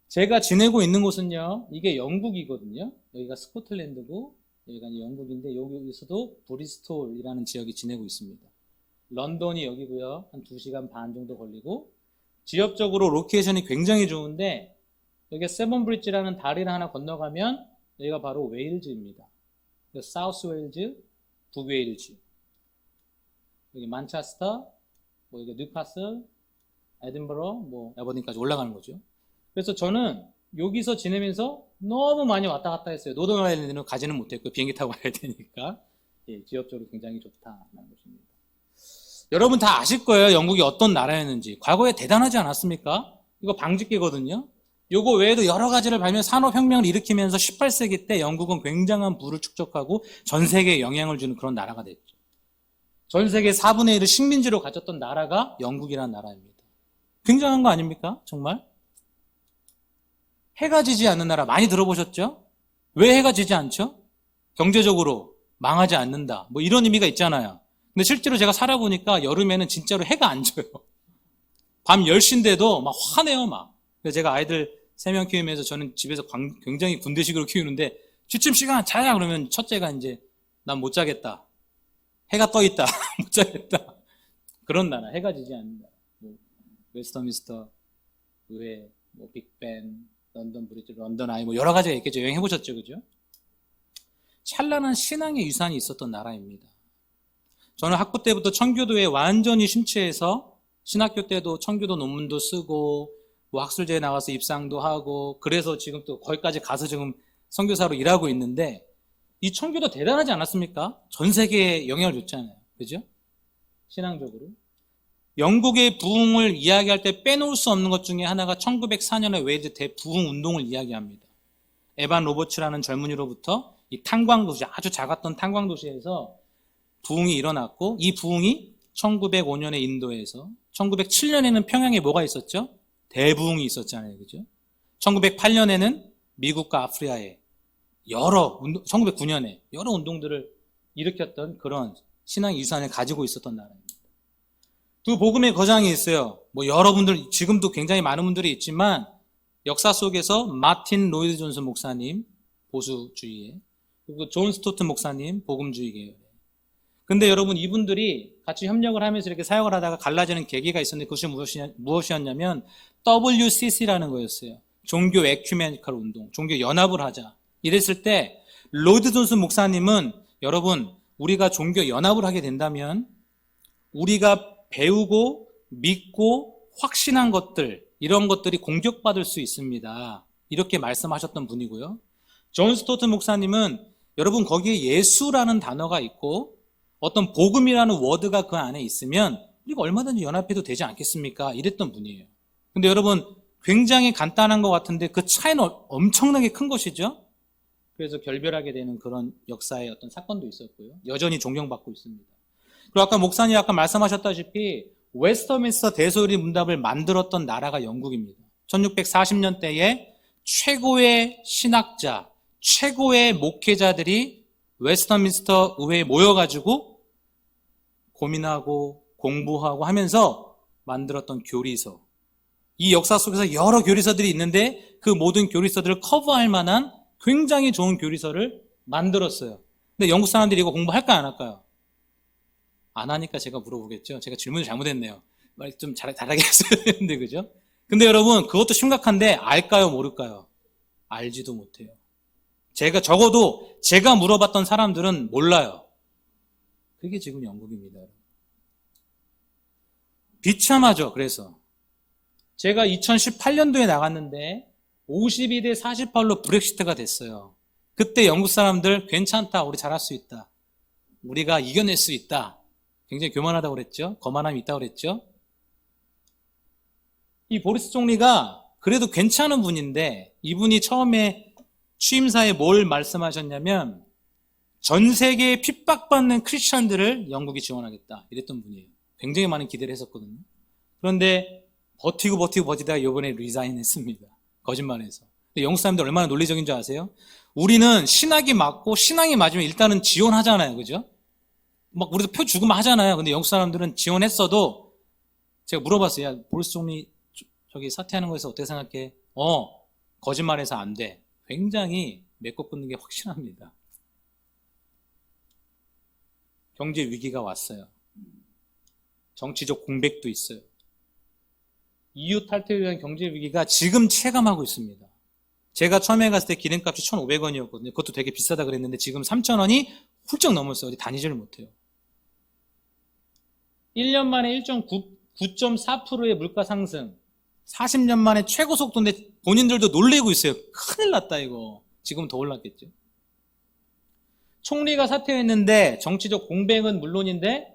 제가 지내고 있는 곳은요, 이게 영국이거든요. 여기가 스코틀랜드고, 여기가 이제 영국인데, 여기서도 브리스톨이라는 지역이 지내고 있습니다. 런던이 여기고요. 한 2시간 반 정도 걸리고, 지역적으로 로케이션이 굉장히 좋은데, 여기가 세븐브리지라는 다리를 하나 건너가면, 여기가 바로 웨일즈입니다. 사우스 웨일즈, 북웨일즈. 여기 만체스터, 뭐 여기 뉴카슬, 에든버러, 뭐 에버딘까지 올라가는 거죠. 그래서 저는 여기서 지내면서 너무 많이 왔다 갔다 했어요. 노던 아일랜드는 가지는 못했고 비행기 타고 가야 되니까. 예, 지역적으로 굉장히 좋다는 것입니다. 여러분 다 아실 거예요. 영국이 어떤 나라였는지. 과거에 대단하지 않았습니까? 이거 방직기거든요. 요거 외에도 여러 가지를 발명, 산업혁명을 일으키면서 18세기 때 영국은 굉장한 부를 축적하고 전 세계에 영향을 주는 그런 나라가 됐죠. 전 세계 4분의 1을 식민지로 가졌던 나라가 영국이라는 나라입니다. 굉장한 거 아닙니까? 정말? 해가 지지 않는 나라 많이 들어보셨죠? 왜 해가 지지 않죠? 경제적으로 망하지 않는다. 뭐 이런 의미가 있잖아요. 근데 실제로 제가 살아보니까 여름에는 진짜로 해가 안 져요. 밤 10시인데도 막 화내요, 막. 그래서 제가 아이들 3명 키우면서 저는 집에서 굉장히 군대식으로 키우는데 취침 시간 자야 그러면 첫째가 이제 난 못 자겠다. 해가 떠 있다. 못 자겠다. 그런 나라, 해가 지지 않는다. 뭐 웨스터민스터 의회, 뭐 빅벤, 런던 브리지, 런던 아이, 뭐 여러 가지가 있겠죠. 여행해 보셨죠, 그죠? 찬란한 신앙의 유산이 있었던 나라입니다. 저는 학부 때부터 청교도에 완전히 심취해서 신학교 때도 청교도 논문도 쓰고 뭐 학술제에 나가서 입상도 하고 그래서 지금 또 거기까지 가서 지금 선교사로 일하고 있는데 이 청교도 대단하지 않았습니까? 전 세계에 영향을 줬잖아요. 그죠? 신앙적으로. 영국의 부흥을 이야기할 때 빼놓을 수 없는 것 중에 하나가 1904년의 웨일즈 대부흥 운동을 이야기합니다. 에반 로버츠라는 젊은이로부터 이 탄광도시, 아주 작았던 탄광도시에서 부흥이 일어났고 이 부흥이 1905년에 인도에서 1907년에는 평양에 뭐가 있었죠? 대부흥이 있었잖아요. 그죠? 1908년에는 미국과 아프리카에 1909년에 여러 운동들을 일으켰던 그런 신앙 유산을 가지고 있었던 나라입니다. 두 복음의 거장이 있어요. 뭐 여러분들 지금도 굉장히 많은 분들이 있지만 역사 속에서 마틴 로이드 존스 목사님 보수주의에 그리고 존 스토트 목사님 복음주의 계열에. 근데 여러분 이분들이 같이 협력을 하면서 이렇게 사역을 하다가 갈라지는 계기가 있었는데 그것이 무엇이었냐면 WCC라는 거였어요. 종교 에큐메니컬 운동, 종교 연합을 하자. 이랬을 때 로이드 존스 목사님은 여러분 우리가 종교 연합을 하게 된다면 우리가 배우고 믿고 확신한 것들 이런 것들이 공격받을 수 있습니다. 이렇게 말씀하셨던 분이고요. 존 스토트 목사님은 여러분 거기에 예수라는 단어가 있고 어떤 복음이라는 워드가 그 안에 있으면 우리가 얼마든지 연합해도 되지 않겠습니까? 이랬던 분이에요. 근데 여러분 굉장히 간단한 것 같은데 그 차이는 엄청나게 큰 것이죠. 그래서 결별하게 되는 그런 역사의 어떤 사건도 있었고요. 여전히 존경받고 있습니다. 그리고 아까 목사님 아까 말씀하셨다시피 웨스터민스터 대소리 문답을 만들었던 나라가 영국입니다. 1640년대에 최고의 신학자, 최고의 목회자들이 웨스터민스터 의회에 모여가지고 고민하고 공부하고 하면서 만들었던 교리서. 이 역사 속에서 여러 교리서들이 있는데 그 모든 교리서들을 커버할 만한 굉장히 좋은 교리서를 만들었어요. 근데 영국 사람들이 이거 공부할까요, 안 할까요? 안 하니까 제가 물어보겠죠. 제가 질문을 잘못했네요. 말 좀 잘하게 했어야 되는데, 그죠? 근데 여러분, 그것도 심각한데, 알까요, 모를까요? 알지도 못해요. 적어도 제가 물어봤던 사람들은 몰라요. 그게 지금 영국입니다. 비참하죠. 그래서 제가 2018년도에 나갔는데 52대 48로 브렉시트가 됐어요. 그때 영국 사람들 괜찮다, 우리 잘할 수 있다, 우리가 이겨낼 수 있다, 굉장히 교만하다고 그랬죠. 거만함이 있다고 그랬죠. 이 보리스 총리가 그래도 괜찮은 분인데 이분이 처음에 취임사에 뭘 말씀하셨냐면 전 세계에 핍박받는 크리스천들을 영국이 지원하겠다, 이랬던 분이에요. 굉장히 많은 기대를 했었거든요. 그런데 버티다가 이번에 리자인 했습니다. 거짓말해서. 영국 사람들 얼마나 논리적인 줄 아세요? 우리는 신학이 맞고 신앙이 맞으면 일단은 지원하잖아요. 그죠? 막 우리도 표 주고만 하잖아요. 근데 영국 사람들은 지원했어도 제가 물어봤어요. 야, 보리스 총리 저기 사퇴하는 거에서 어떻게 생각해? 거짓말해서 안 돼. 굉장히 맺고 끊는 게 확실합니다. 경제 위기가 왔어요. 정치적 공백도 있어요. EU 탈퇴에 대한 경제 위기가 지금 체감하고 있습니다. 제가 처음에 갔을 때 기름값이 1,500원이었거든요. 그것도 되게 비싸다 그랬는데 지금 3,000원이 훌쩍 넘었어요. 어디 다니지를 못해요. 1년 만에 9.4%의 물가 상승. 40년 만에 최고 속도인데 본인들도 놀래고 있어요. 큰일 났다 이거. 지금 더 올랐겠죠. 총리가 사퇴했는데 정치적 공백은 물론인데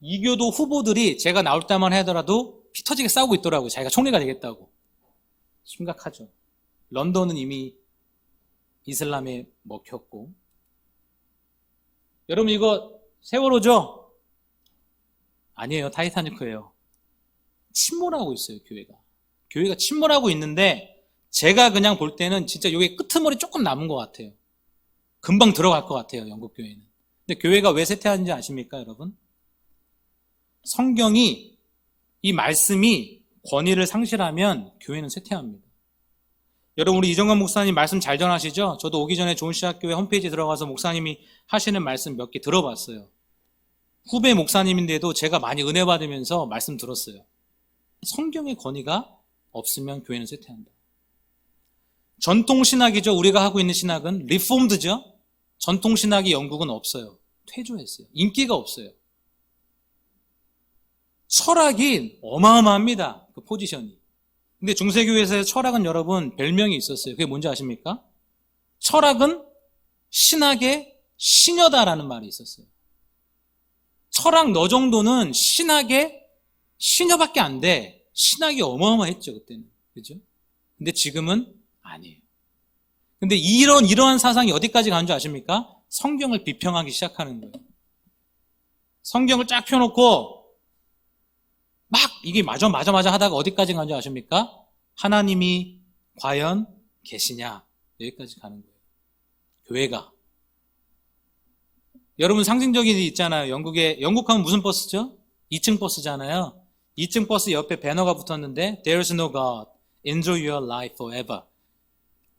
이교도 후보들이 제가 나올 때만 하더라도 피 터지게 싸우고 있더라고요. 자기가 총리가 되겠다고. 심각하죠. 런던은 이미 이슬람에 먹혔고. 여러분 이거 세월호죠? 아니에요. 타이타니크예요. 침몰하고 있어요. 교회가 침몰하고 있는데 제가 그냥 볼 때는 진짜 여기 끄트머리 조금 남은 것 같아요. 금방 들어갈 것 같아요. 영국 교회는. 근데 교회가 왜 쇠퇴하는지 아십니까 여러분? 성경이 이 말씀이 권위를 상실하면 교회는 쇠퇴합니다. 여러분 우리 이정관 목사님 말씀 잘 전하시죠? 저도 오기 전에 좋은시학교회 홈페이지 들어가서 목사님이 하시는 말씀 몇 개 들어봤어요. 후배 목사님인데도 제가 많이 은혜 받으면서 말씀 들었어요. 성경의 권위가 없으면 교회는 쇠퇴한다. 전통신학이죠. 우리가 하고 있는 신학은 리폼드죠. 전통신학이 영국은 없어요. 퇴조했어요. 인기가 없어요. 철학이 어마어마합니다. 그 포지션이. 근데 중세교회에서의 철학은 여러분 별명이 있었어요. 그게 뭔지 아십니까? 철학은 신학의 시녀다라는 말이 있었어요. 철학 너 정도는 신학의 시녀밖에 안 돼. 신학이 어마어마했죠 그때는. 그죠? 근데 지금은 아니에요. 근데 이러한 사상이 어디까지 가는 줄 아십니까? 성경을 비평하기 시작하는 거예요. 성경을 쫙 펴놓고 막 이게 맞아 하다가 어디까지 가는 줄 아십니까? 하나님이 과연 계시냐? 여기까지 가는 거예요. 교회가. 여러분 상징적인 게 있잖아요. 영국 하면 무슨 버스죠? 2층 버스잖아요. 2층 버스 옆에 배너가 붙었는데 There's no God. Enjoy your life forever.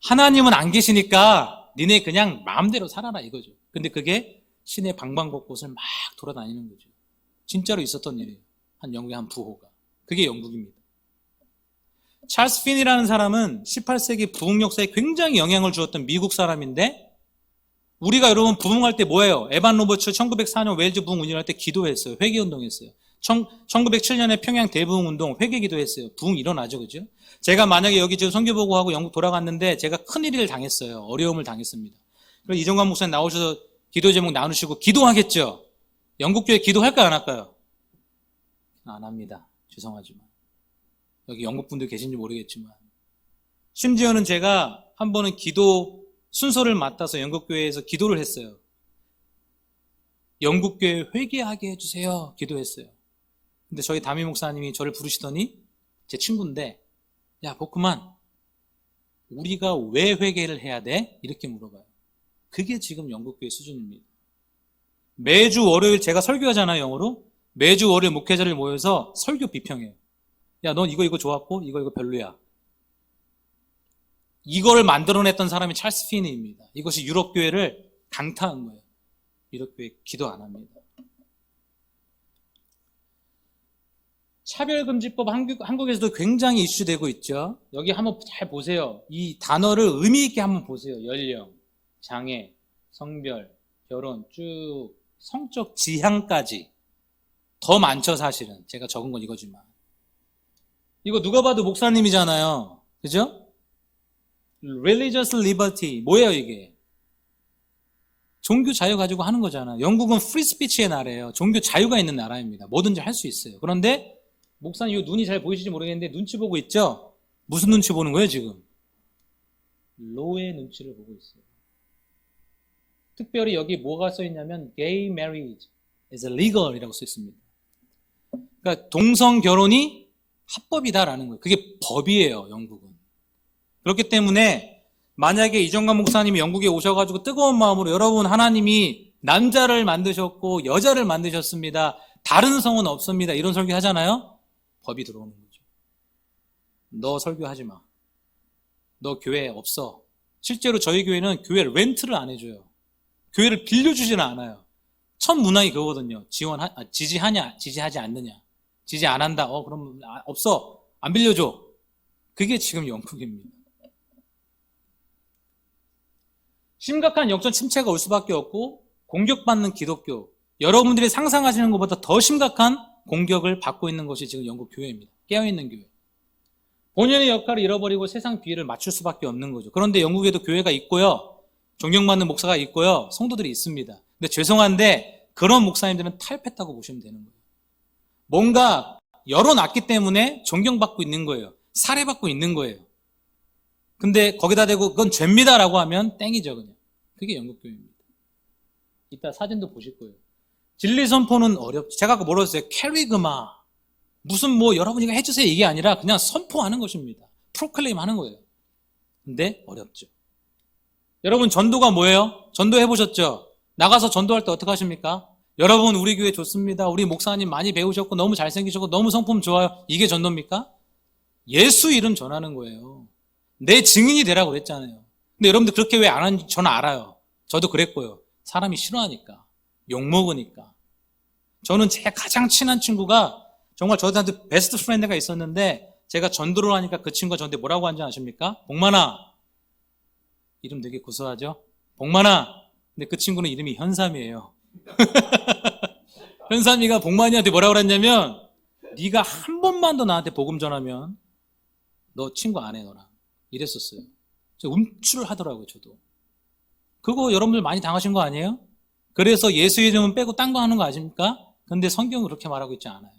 하나님은 안 계시니까 니네 그냥 마음대로 살아라 이거죠. 근데 그게 시내 방방곳곳을 막 돌아다니는 거죠. 진짜로 있었던 일이에요. 영국의 한 부호가. 그게 영국입니다. 찰스 핀이라는 사람은 18세기 부흥 역사에 굉장히 영향을 주었던 미국 사람인데 우리가 여러분 부흥할 때 뭐예요? 에반 로버츠 1904년 웨일즈 부흥 운동할 때 기도했어요. 회개운동했어요. 1907년에 평양 대부흥운동 회개기도했어요. 부흥 일어나죠. 그죠? 제가 만약에 여기 지금 선교보고 하고 영국 돌아갔는데 제가 큰일을 당했어요. 어려움을 당했습니다. 그래서 이정관 목사님 나오셔서 기도 제목 나누시고 기도하겠죠? 영국교회 기도할까요? 안 할까요? 안 합니다. 죄송하지만. 여기 영국 분들 계신지 모르겠지만. 심지어는 제가 한 번은 기도 순서를 맡아서 영국교회에서 기도를 했어요. 영국교회 회개하게 해주세요. 기도했어요. 근데 저희 담임 목사님이 저를 부르시더니 제 친구인데 야 보크만 우리가 왜 회개를 해야 돼? 이렇게 물어봐요. 그게 지금 영국교회 수준입니다. 매주 월요일 제가 설교하잖아요. 영어로. 매주 월요일 목회자를 모여서 설교 비평해요. 야 넌 이거 좋았고 이거 별로야. 이걸 만들어냈던 사람이 찰스 피니입니다. 이것이 유럽교회를 강타한 거예요. 유럽교회 기도 안 합니다. 차별금지법 한국에서도 굉장히 이슈되고 있죠. 여기 한번 잘 보세요. 이 단어를 의미 있게 한번 보세요. 연령, 장애, 성별, 결혼 쭉 성적 지향까지 더 많죠, 사실은. 제가 적은 건 이거지만. 이거 누가 봐도 목사님이잖아요. 그죠? Religious liberty. 뭐예요, 이게? 종교 자유 가지고 하는 거잖아. 영국은 프리 스피치의 나라예요. 종교 자유가 있는 나라입니다. 뭐든지 할 수 있어요. 그런데 목사님, 이 눈이 잘 보이실지 모르겠는데 눈치 보고 있죠? 무슨 눈치 보는 거예요, 지금? 로의 눈치를 보고 있어요. 특별히 여기 뭐가 써 있냐면 gay marriage is legal이라고 써 있습니다. 그러니까 동성 결혼이 합법이다라는 거예요. 그게 법이에요, 영국은. 그렇기 때문에 만약에 이정관 목사님이 영국에 오셔가지고 뜨거운 마음으로 여러분 하나님이 남자를 만드셨고 여자를 만드셨습니다. 다른 성은 없습니다. 이런 설교 하잖아요. 법이 들어오는 거죠. 너 설교하지 마. 너 교회 없어. 실제로 저희 교회는 교회 렌트를 안 해줘요. 교회를 빌려주지는 않아요. 첫 문항이 그거거든요. 지지하냐, 지지하지 않느냐. 지지 안 한다. 그럼 없어. 안 빌려줘. 그게 지금 영국입니다. 심각한 영적 침체가 올 수밖에 없고 공격받는 기독교. 여러분들이 상상하시는 것보다 더 심각한 공격을 받고 있는 것이 지금 영국 교회입니다. 깨어있는 교회. 본연의 역할을 잃어버리고 세상 비위를 맞출 수밖에 없는 거죠. 그런데 영국에도 교회가 있고요. 존경받는 목사가 있고요. 성도들이 있습니다. 근데 죄송한데 그런 목사님들은 탈패했다고 보시면 되는 거예요. 뭔가 열어놨기 때문에 존경받고 있는 거예요. 살해받고 있는 거예요. 근데 거기다 대고 그건 죄입니다라고 하면 땡이죠, 그냥. 그게 영국 교회입니다. 이따 사진도 보실 거예요. 진리 선포는 어렵죠. 제가 아까 뭐라고 했어요? 캐리그마. 무슨 뭐 여러분이 해주세요 이게 아니라 그냥 선포하는 것입니다. 프로클레임 하는 거예요. 근데 어렵죠. 여러분 전도가 뭐예요? 전도 해보셨죠? 나가서 전도할 때 어떻게 하십니까? 여러분 우리 교회 좋습니다. 우리 목사님 많이 배우셨고 너무 잘생기셨고 너무 성품 좋아요. 이게 전도입니까? 예수 이름 전하는 거예요. 내 증인이 되라고 그랬잖아요. 근데 여러분들 그렇게 왜 안 하는지 저는 알아요. 저도 그랬고요. 사람이 싫어하니까. 욕먹으니까. 저는 제 가장 친한 친구가 정말 저한테 베스트 프렌드가 있었는데 제가 전도를 하니까 그 친구가 저한테 뭐라고 하는지 아십니까? 복만아. 이름 되게 구수하죠? 복만아. 근데 그 친구는 이름이 현삼이에요. 현삼이가 복만이한테 뭐라고 그랬냐면 네가 한 번만 더 나한테 복음 전하면 너 친구 안 해 너랑. 이랬었어요. 음추를 하더라고요. 저도. 그거 여러분들 많이 당하신 거 아니에요? 그래서 예수 이름은 빼고 딴 거 하는 거 아십니까? 근데 성경은 그렇게 말하고 있지 않아요.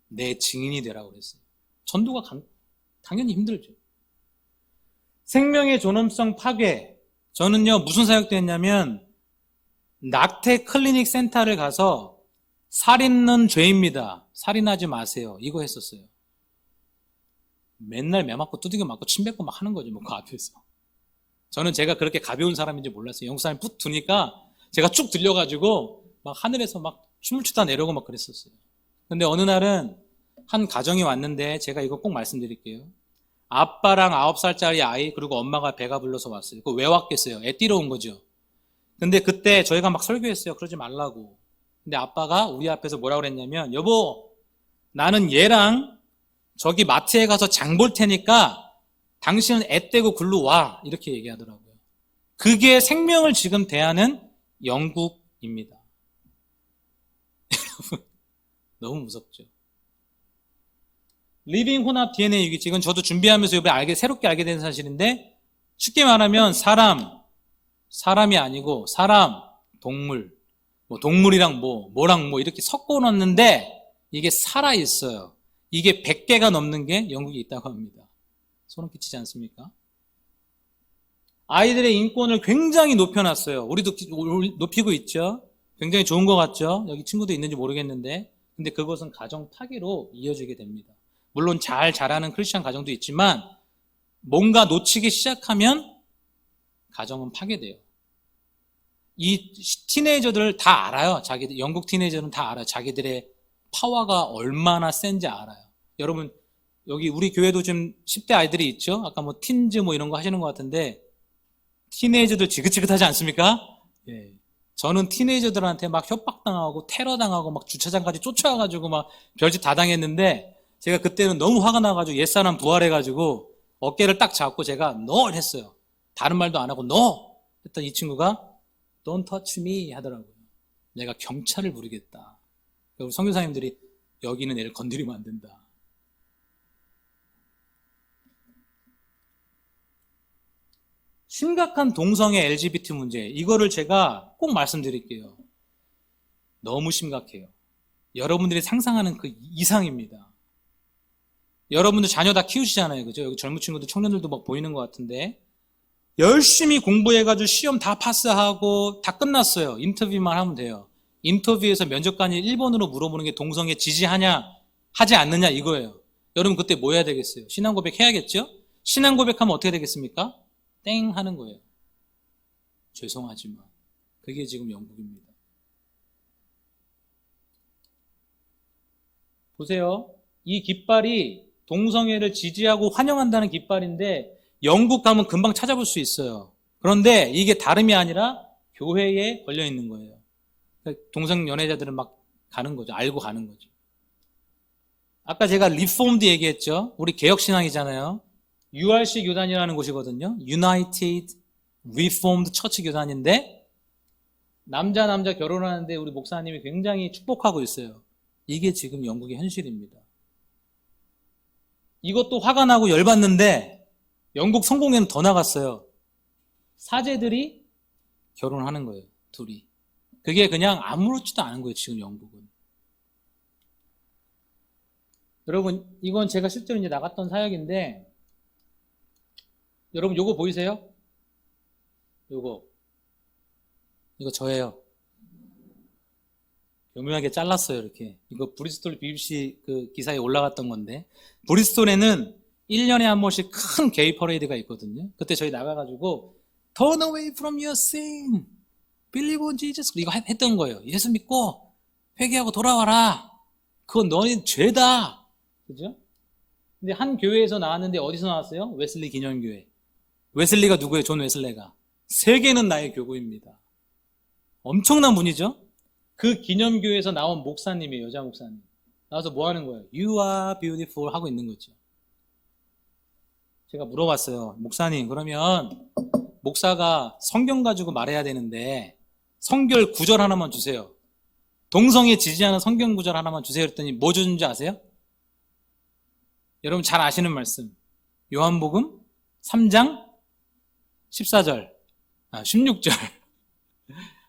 내 증인이 되라고 그랬어요. 전도가 당연히 힘들죠. 생명의 존엄성 파괴. 저는요 무슨 사역도 했냐면 낙태 클리닉 센터를 가서 살인은 죄입니다. 살인하지 마세요. 이거 했었어요. 맨날 매 맞고 두들겨 맞고 침 뱉고 막 하는 거죠. 뭐 그 앞에서. 저는 제가 그렇게 가벼운 사람인지 몰랐어요. 영국 사람이 푹 두니까 제가 쭉 들려가지고 막 하늘에서 막 춤을 추다 내려오고 막 그랬었어요. 근데 어느 날은 한 가정이 왔는데 제가 이거 꼭 말씀드릴게요. 아빠랑 9살짜리 아이 그리고 엄마가 배가 불러서 왔어요. 그거 왜 왔겠어요? 애 뛰러 온 거죠. 근데 그때 저희가 막 설교했어요. 그러지 말라고. 근데 아빠가 우리 앞에서 뭐라고 그랬냐면 여보 나는 얘랑 저기 마트에 가서 장 볼 테니까 당신은 애 떼고 글로 와 이렇게 얘기하더라고요. 그게 생명을 지금 대하는 영국입니다. 여러분 너무 무섭죠. 리빙 혼합 DNA 유기체 이건 저도 준비하면서 이번에 새롭게 알게 된 사실인데 쉽게 말하면 사람이 아니고 사람, 동물, 뭐 동물이랑 뭐랑 이렇게 섞어 놓는데 이게 살아 있어요. 이게 100개가 넘는 게 영국에 있다고 합니다. 소름 끼치지 않습니까? 아이들의 인권을 굉장히 높여놨어요. 우리도 높이고 있죠. 굉장히 좋은 것 같죠. 여기 친구도 있는지 모르겠는데 근데 그것은 가정 파괴로 이어지게 됩니다. 물론 잘 자라는 크리스찬 가정도 있지만 뭔가 놓치기 시작하면 가정은 파괴돼요. 이 티네이저들 다 알아요. 자기들 영국 티네이저는 다 알아요. 자기들의 파워가 얼마나 센지 알아요. 여러분 여기 우리 교회도 지금 10대 아이들이 있죠. 아까 뭐 틴즈 뭐 이런 거 하시는 것 같은데 티네이저들 지긋지긋하지 않습니까? 예. 저는 티네이저들한테 막 협박당하고 테러당하고 막 주차장까지 쫓아와가지고 막 별짓 다 당했는데 제가 그때는 너무 화가 나가지고 옛사람 부활해가지고 어깨를 딱 잡고 제가 No 했어요. 다른 말도 안 하고 No 했더니 이 친구가 Don't touch me 하더라고요. 내가 경찰을 부르겠다. 우리 선교사님들이 여기는 애를 건드리면 안 된다. 심각한 동성애 LGBT 문제, 이거를 제가 꼭 말씀드릴게요. 너무 심각해요. 여러분들이 상상하는 그 이상입니다. 여러분들 자녀 다 키우시잖아요. 그죠? 여기 젊은 친구들, 청년들도 막 보이는 것 같은데, 열심히 공부해가지고 시험 다 파스하고 다 끝났어요. 인터뷰만 하면 돼요. 인터뷰에서 면접관이 1번으로 물어보는 게 동성애 지지하냐, 하지 않느냐 이거예요. 여러분 그때 뭐 해야 되겠어요? 신앙 고백 해야겠죠? 신앙 고백하면 어떻게 되겠습니까? 땡 하는 거예요. 죄송하지만 그게 지금 영국입니다. 보세요. 이 깃발이 동성애를 지지하고 환영한다는 깃발인데 영국 가면 금방 찾아볼 수 있어요. 그런데 이게 다름이 아니라 교회에 걸려 있는 거예요. 동성 연애자들은 막 가는 거죠. 알고 가는 거죠. 아까 제가 리폼드 얘기했죠. 우리 개혁신앙이잖아요. URC 교단이라는 곳이거든요. United Reformed Church 교단인데 남자 결혼하는데 우리 목사님이 굉장히 축복하고 있어요. 이게 지금 영국의 현실입니다. 이것도 화가 나고 열받는데 영국 성공회는 더 나갔어요. 사제들이 결혼하는 거예요. 둘이. 그게 그냥 아무렇지도 않은 거예요. 지금 영국은. 여러분 이건 제가 실제로 이제 나갔던 사역인데 여러분 요거 보이세요? 이거 저예요. 교묘하게 잘랐어요. 이렇게. 이거 브리스톨 BBC 그 기사에 올라갔던 건데 브리스톨에는 1년에 한 번씩 큰 게이 퍼레이드가 있거든요. 그때 저희 나가가지고 Turn away from your sin, believe on Jesus 이거 했던 거예요. 예수 믿고 회개하고 돌아와라. 그건 너희 죄다. 그죠? 근데 한 교회에서 나왔는데 어디서 나왔어요? 웨슬리 기념교회. 웨슬리가 누구예요? 존 웨슬레가. 세계는 나의 교구입니다. 엄청난 분이죠? 그 기념교회에서 나온 목사님이에요. 여자 목사님. 나와서 뭐 하는 거예요? You are beautiful 하고 있는 거죠. 제가 물어봤어요. 목사님 그러면 목사가 성경 가지고 말해야 되는데 성결 구절 하나만 주세요. 동성애 지지하는 성경 구절 하나만 주세요. 그랬더니 뭐 주는지 아세요? 여러분 잘 아시는 말씀. 요한복음 3장 14절, 16절.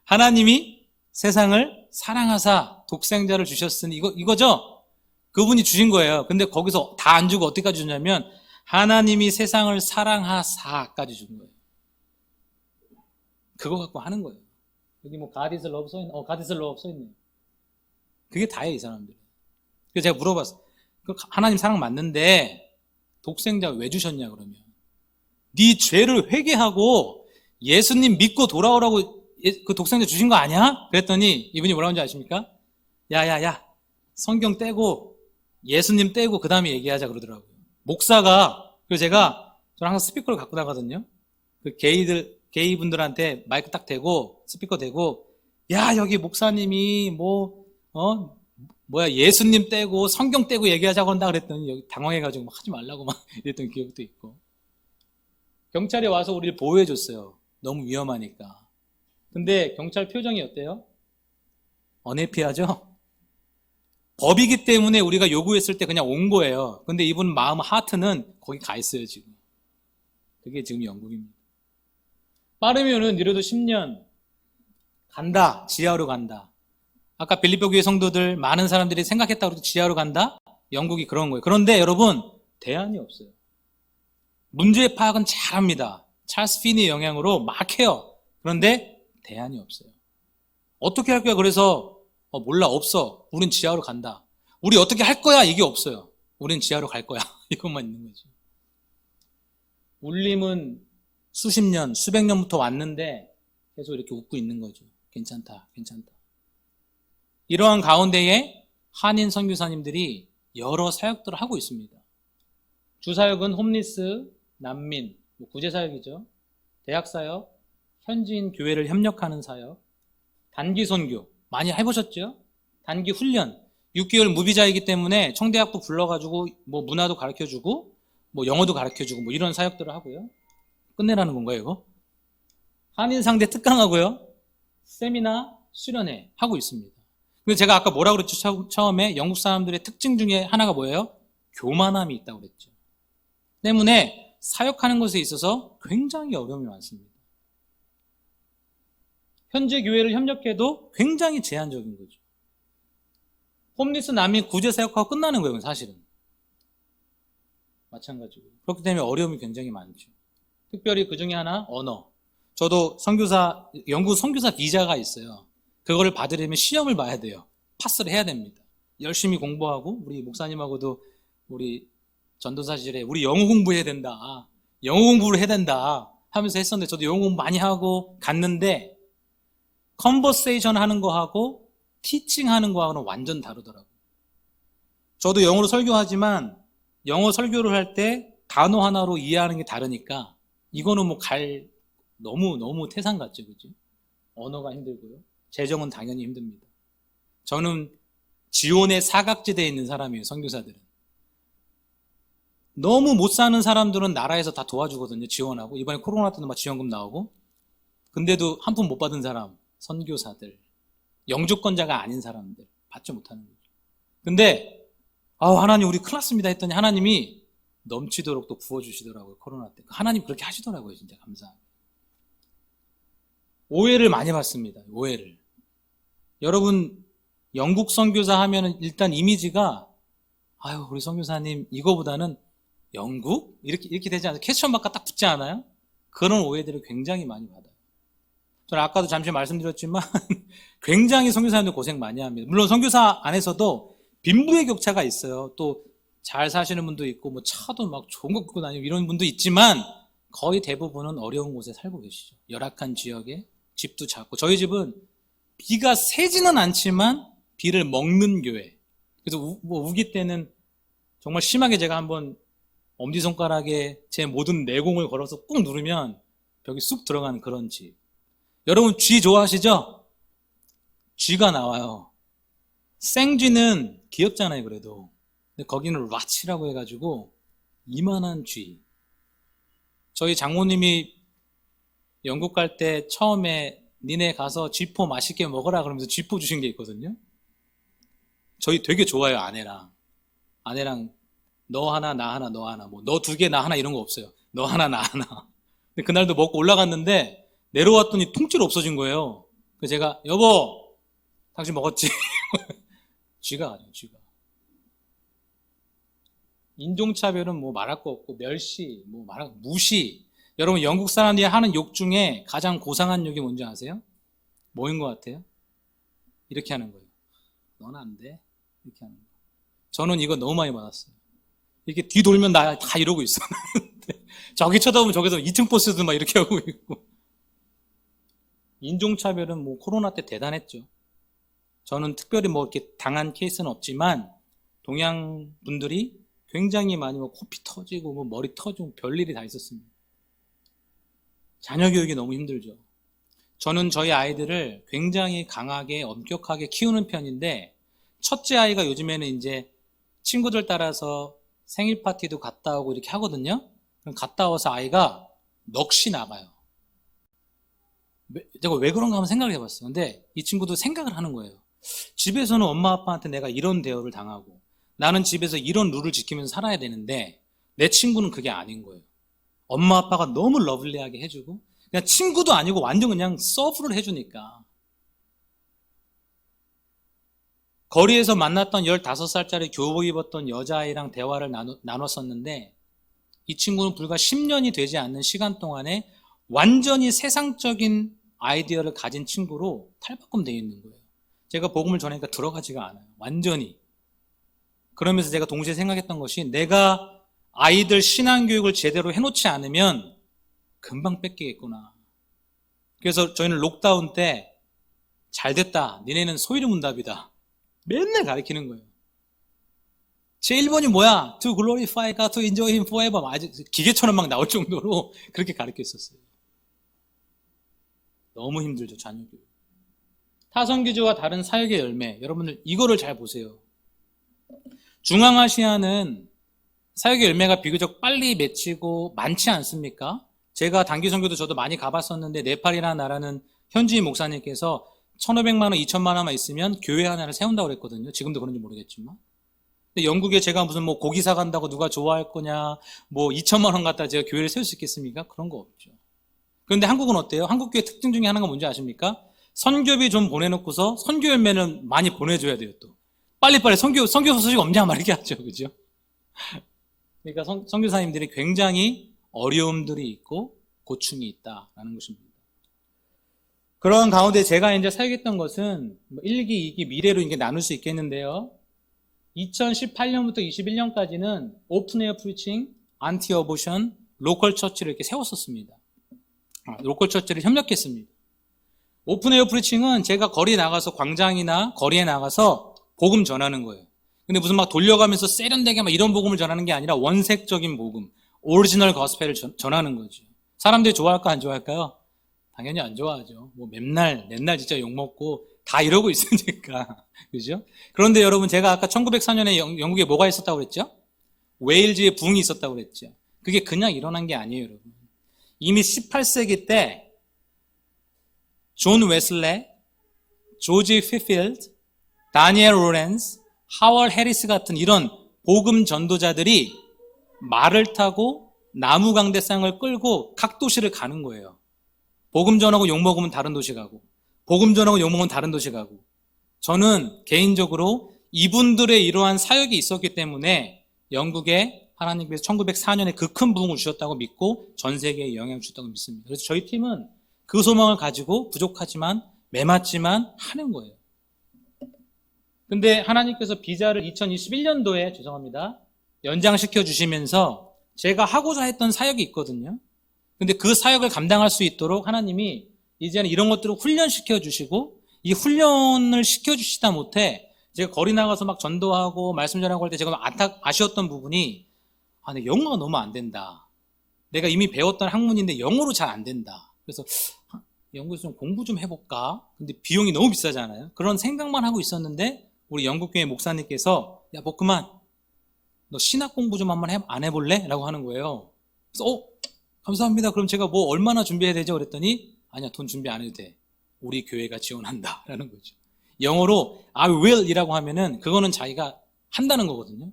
하나님이 세상을 사랑하사 독생자를 주셨으니 이거죠? 그분이 주신 거예요. 근데 거기서 다 안 주고 어디까지 주냐면 하나님이 세상을 사랑하사까지 준 거예요. 그거 갖고 하는 거예요. 여기 뭐 God is love 써있네. God is love 써있네요. 그게 다예요, 이 사람들. 그래서 제가 물어봤어요. 하나님 사랑 맞는데 독생자 왜 주셨냐 그러면. 네 죄를 회개하고 예수님 믿고 돌아오라고 그 독생자 주신 거 아니야? 그랬더니 이분이 뭐라고 하는지 아십니까? 야 성경 떼고 예수님 떼고 그 다음에 얘기하자 그러더라고요. 목사가. 그래서 저는 항상 스피커를 갖고 나가거든요. 그 게이 분들한테 마이크 딱 대고 스피커 대고 야 여기 목사님이 예수님 떼고 성경 떼고 얘기하자고 한다 그랬더니 여기 당황해가지고 막 하지 말라고 막 이랬던 기억도 있고. 경찰이 와서 우리를 보호해줬어요. 너무 위험하니까. 근데 경찰 표정이 어때요? 어네피하죠? 법이기 때문에 우리가 요구했을 때 그냥 온 거예요. 근데 이분 마음 하트는 거기 가 있어요 지금. 그게 지금 영국입니다. 빠르면은 이래도 10년 간다. 지하로 간다. 아까 빌립보 교회 성도들 많은 사람들이 생각했다고 해도 지하로 간다? 영국이 그런 거예요. 그런데 여러분 대안이 없어요. 문제 파악은 잘합니다. 찰스 피니의 영향으로 막 해요. 그런데 대안이 없어요. 어떻게 할 거야? 그래서 몰라 없어. 우린 지하로 간다. 우리 어떻게 할 거야? 이게 없어요. 우린 지하로 갈 거야. 이것만 있는 거지. 울림은 수십 년, 수백 년부터 왔는데 계속 이렇게 웃고 있는 거죠. 괜찮다. 이러한 가운데에 한인 선교사님들이 여러 사역들을 하고 있습니다. 주사역은 홈리스, 난민, 구제사역이죠. 대학사역, 현지인 교회를 협력하는 사역, 단기 선교 많이 해보셨죠? 단기 훈련 6개월 무비자이기 때문에 청대학부 불러가지고 문화도 가르쳐주고 영어도 가르쳐주고 이런 사역들을 하고요. 끝내라는 건가요 이거? 한인 상대 특강하고요. 세미나 수련회 하고 있습니다. 근데 제가 아까 뭐라고 그랬죠? 처음에 영국 사람들의 특징 중에 하나가 뭐예요? 교만함이 있다고 그랬죠. 때문에 사역하는 것에 있어서 굉장히 어려움이 많습니다. 현재 교회를 협력해도 굉장히 제한적인 거죠. 홈리스 난민 구제 사역하고 끝나는 거예요, 사실은. 마찬가지고. 그렇기 때문에 어려움이 굉장히 많죠. 특별히 그 중에 하나, 언어. 저도 영국 선교사 비자가 있어요. 그거를 받으려면 시험을 봐야 돼요. 파스를 해야 됩니다. 열심히 공부하고, 우리 목사님하고도 우리 전도사실에 우리 영어 공부해야 된다. 영어 공부를 해야 된다. 하면서 했었는데, 저도 영어 공부 많이 하고 갔는데, 컨버세이션 하는 거하고, 티칭 하는 거하고는 완전 다르더라고요. 저도 영어로 설교하지만, 영어 설교를 할 때 단어 하나로 이해하는 게 다르니까, 이거는 너무 태산 같죠, 그죠? 언어가 힘들고요. 재정은 당연히 힘듭니다. 저는 지원의 사각지대에 있는 사람이에요, 선교사들은. 너무 못 사는 사람들은 나라에서 다 도와주거든요, 지원하고. 이번에 코로나 때도 막 지원금 나오고. 근데도 한 푼 못 받은 사람, 선교사들. 영주권자가 아닌 사람들, 받지 못하는 거죠. 근데, 하나님, 우리 큰일 났습니다 했더니 하나님이 넘치도록 또 부어주시더라고요, 코로나 때. 하나님 그렇게 하시더라고요, 진짜 감사하게. 오해를 많이 받습니다, 오해를. 여러분, 영국 선교사 하면은 일단 이미지가, 우리 선교사님, 이거보다는 영국? 이렇게 되지 않아요? 퀘스천 마크가 딱 붙지 않아요? 그런 오해들을 굉장히 많이 받아요. 저는 아까도 잠시 말씀드렸지만, 굉장히 선교사님들 고생 많이 합니다. 물론 선교사 안에서도 빈부의 격차가 있어요. 또, 잘 사시는 분도 있고, 뭐 차도 막 좋은 거 갖고 다니고 이런 분도 있지만, 거의 대부분은 어려운 곳에 살고 계시죠. 열악한 지역에 집도 작고. 저희 집은 비가 새지는 않지만, 비를 먹는 교회. 그래서 우기 때는 정말 심하게 제가 한번 엄지손가락에 제 모든 내공을 걸어서 꾹 누르면 벽이 쑥 들어가는 그런 집. 여러분 쥐 좋아하시죠? 쥐가 나와요. 생쥐는 귀엽잖아요, 그래도. 근데 거기는 라치라고 해가지고 이만한 쥐. 저희 장모님이 영국 갈 때 처음에 니네 가서 쥐포 맛있게 먹어라 그러면서 쥐포 주신 게 있거든요. 저희 되게 좋아요, 아내랑 너 하나 나 하나 너 하나, 뭐 너 두 개 나 하나 이런 거 없어요. 너 하나 나 하나. 근데 그날도 먹고 올라갔는데 내려왔더니 통째로 없어진 거예요. 그래서 제가 여보 당신 먹었지? 쥐가 아니에요, 쥐가. 인종차별은 뭐 말할 거 없고 멸시, 무시. 여러분 영국 사람들이 하는 욕 중에 가장 고상한 욕이 뭔지 아세요? 뭐인 것 같아요? 이렇게 하는 거예요. 넌 안 돼. 이렇게 하는 거예요. 저는 이거 너무 많이 받았어요. 이렇게 뒤돌면 나 다 이러고 있어. 저기 쳐다보면 저기서 2층 버스도 막 이렇게 하고 있고. 인종차별은 뭐 코로나 때 대단했죠. 저는 특별히 뭐 이렇게 당한 케이스는 없지만 동양 분들이 굉장히 많이 뭐 코피 터지고 뭐 머리 터지고 별일이 다 있었습니다. 자녀 교육이 너무 힘들죠. 저는 저희 아이들을 굉장히 강하게 엄격하게 키우는 편인데 첫째 아이가 요즘에는 이제 친구들 따라서 생일 파티도 갔다 오고 이렇게 하거든요. 그럼 갔다 와서 아이가 넋이 나가요. 제가 왜 그런가 한번 생각을 해봤어요. 근데 이 친구도 생각을 하는 거예요. 집에서는 엄마 아빠한테 내가 이런 대우를 당하고 나는 집에서 이런 룰을 지키면서 살아야 되는데 내 친구는 그게 아닌 거예요. 엄마 아빠가 너무 러블리하게 해주고 그냥 친구도 아니고 완전 그냥 서브를 해주니까 거리에서 만났던 15살짜리 교복 입었던 여자아이랑 대화를 나눴었는데 이 친구는 불과 10년이 되지 않는 시간 동안에 완전히 세상적인 아이디어를 가진 친구로 탈바꿈되어 있는 거예요. 제가 복음을 전하니까 들어가지가 않아요. 완전히. 그러면서 제가 동시에 생각했던 것이 내가 아이들 신앙교육을 제대로 해놓지 않으면 금방 뺏기겠구나. 그래서 저희는 록다운 때 잘됐다. 니네는 소위를 문답이다. 맨날 가르치는 거예요. 제 1번이 뭐야? To glorify God, to enjoy Him forever. 아주 기계처럼 막 나올 정도로 그렇게 가르쳤었어요. 너무 힘들죠, 자녀교육. 타성교주와 다른 사역의 열매. 여러분들 이거를 잘 보세요. 중앙아시아는 사역의 열매가 비교적 빨리 맺히고 많지 않습니까? 제가 단기 선교도 저도 많이 가봤었는데 네팔이라는 나라는 현지인 목사님께서 1,500만 원, 2,000만 원만 있으면 교회 하나를 세운다고 그랬거든요. 지금도 그런지 모르겠지만. 근데 영국에 제가 무슨 뭐 고기 사간다고 누가 좋아할 거냐, 뭐 2,000만 원 갖다 제가 교회를 세울 수 있겠습니까? 그런 거 없죠. 그런데 한국은 어때요? 한국 교회 특징 중에 하나가 뭔지 아십니까? 선교비 좀 보내놓고서 선교 열매는 많이 보내줘야 돼요, 또. 빨리빨리 선교 소식 없냐, 막 이렇게 하죠. 그죠? 그러니까 선교사님들이 굉장히 어려움들이 있고 고충이 있다라는 것입니다. 그런 가운데 제가 이제 사역했던 것은 1기, 2기 미래로 이게 나눌 수 있겠는데요. 2018년부터 21년까지는 오픈에어 프리칭, 안티 어보션, 로컬 처치를 이렇게 세웠었습니다. 로컬 처치를 협력했습니다. 오픈에어 프리칭은 제가 거리에 나가서 광장이나 거리에 나가서 복음 전하는 거예요. 근데 무슨 막 돌려가면서 세련되게 막 이런 복음을 전하는 게 아니라 원색적인 복음, 오리지널 거스펠을 전하는 거죠. 사람들이 좋아할까 안 좋아할까요? 당연히 안 좋아하죠. 뭐 맨날 진짜 욕먹고 다 이러고 있으니까. 그죠? 그런데 여러분, 제가 아까 1904년에 영국에 뭐가 있었다고 그랬죠? 웨일즈에 붕이 있었다고 그랬죠. 그게 그냥 일어난 게 아니에요, 여러분. 이미 18세기 때 존 웨슬레, 조지 피필드, 다니엘 로렌스, 하월 해리스 같은 이런 복음 전도자들이 말을 타고 나무 강대상을 끌고 각 도시를 가는 거예요. 복음 전하고 욕먹으면 다른 도시 가고, 복음 전하고 욕먹으면 다른 도시 가고. 저는 개인적으로 이분들의 이러한 사역이 있었기 때문에 영국에 하나님께서 1904년에 그 큰 부흥을 주셨다고 믿고 전 세계에 영향을 주셨다고 믿습니다. 그래서 저희 팀은 그 소망을 가지고 부족하지만 매맞지만 하는 거예요. 근데 하나님께서 비자를 2021년도에 연장시켜 주시면서 제가 하고자 했던 사역이 있거든요. 근데 그 사역을 감당할 수 있도록 하나님이 이제는 이런 것들을 훈련시켜 주시고, 이 훈련을 시켜 주시다 못해 제가 거리 나가서 막 전도하고 말씀 전하고 할 때 제가 아쉬웠던 부분이, 근데 영어가 너무 안 된다. 내가 이미 배웠던 학문인데 영어로 잘 안 된다. 그래서 영국에서 좀 공부 좀 해볼까? 근데 비용이 너무 비싸잖아요. 그런 생각만 하고 있었는데 우리 영국교회 목사님께서, 야 버크만, 너 신학 공부 좀 한번 안 해볼래? 라고 하는 거예요. 그래서 감사합니다. 그럼 제가 뭐 얼마나 준비해야 되죠? 그랬더니, 아니야, 돈 준비 안 해도 돼. 우리 교회가 지원한다 라는 거죠. 영어로 I will 이라고 하면은 그거는 자기가 한다는 거거든요.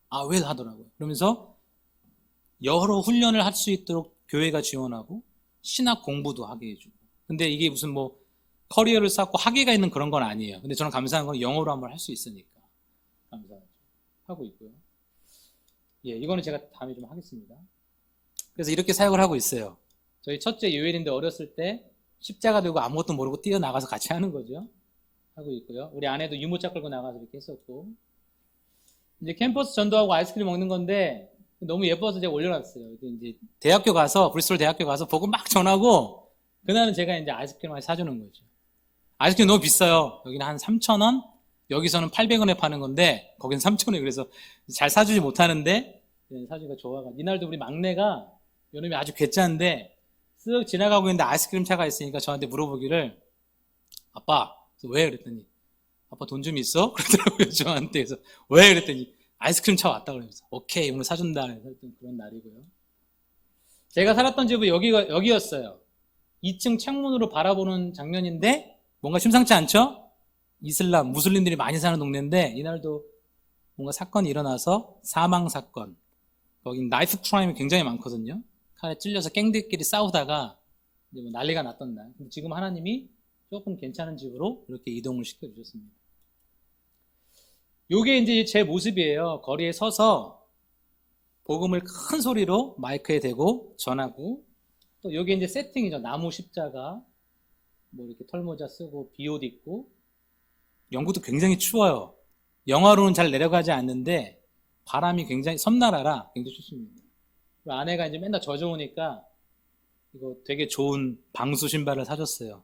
I will 하더라고요. 그러면서 여러 훈련을 할 수 있도록 교회가 지원하고 신학 공부도 하게 해주고. 근데 이게 무슨 뭐 커리어를 쌓고 학위가 있는 그런 건 아니에요. 근데 저는 감사한 건 영어로 한번 할 수 있으니까 감사하죠. 하고 있고요. 예, 이거는 제가 다음에 좀 하겠습니다. 그래서 이렇게 사역을 하고 있어요. 저희 첫째 요엘인데 어렸을 때 십자가 들고 아무것도 모르고 뛰어나가서 같이 하는 거죠. 하고 있고요. 우리 아내도 유모차 끌고 나가서 이렇게 했었고. 이제 캠퍼스 전도하고 아이스크림 먹는 건데 너무 예뻐서 제가 올려놨어요. 이제 대학교 가서, 브리스톨 대학교 가서 보고 막 전하고, 그날은 제가 이제 아이스크림을 사주는 거죠. 아이스크림 너무 비싸요. 여기는 한 3,000원? 여기서는 800원에 파는 건데, 거긴 3,000원. 그래서 잘 사주지 못하는데, 사주니까 좋아가지고. 이날도 우리 막내가, 요놈이 아주 괴짜인데, 쓱 지나가고 있는데 아이스크림 차가 있으니까 저한테 물어보기를, 아빠, 왜? 그랬더니, 아빠 돈 좀 있어? 그러더라고요, 저한테. 그래서, 왜? 그랬더니, 아이스크림 차 왔다 그러면서, 오케이, 오늘 사준다. 그래서 그런 날이고요. 제가 살았던 집은 여기였어요. 2층 창문으로 바라보는 장면인데, 뭔가 심상치 않죠? 이슬람, 무슬림들이 많이 사는 동네인데, 이날도 뭔가 사건이 일어나서 사망 사건. 거긴 나이프 크라임이 굉장히 많거든요. 칼에 찔려서 갱들끼리 싸우다가 이제 뭐 난리가 났던 날. 근데 지금 하나님이 조금 괜찮은 집으로 이렇게 이동을 시켜주셨습니다. 요게 이제 제 모습이에요. 거리에 서서 복음을 큰 소리로 마이크에 대고 전하고, 또 요게 이제 세팅이죠. 나무 십자가, 뭐 이렇게 털모자 쓰고 비옷 입고. 영국도 굉장히 추워요. 영하로는 잘 내려가지 않는데 바람이 굉장히, 섬나라라 굉장히 춥습니다. 아내가 이제 맨날 젖어오니까 이거 되게 좋은 방수 신발을 사줬어요.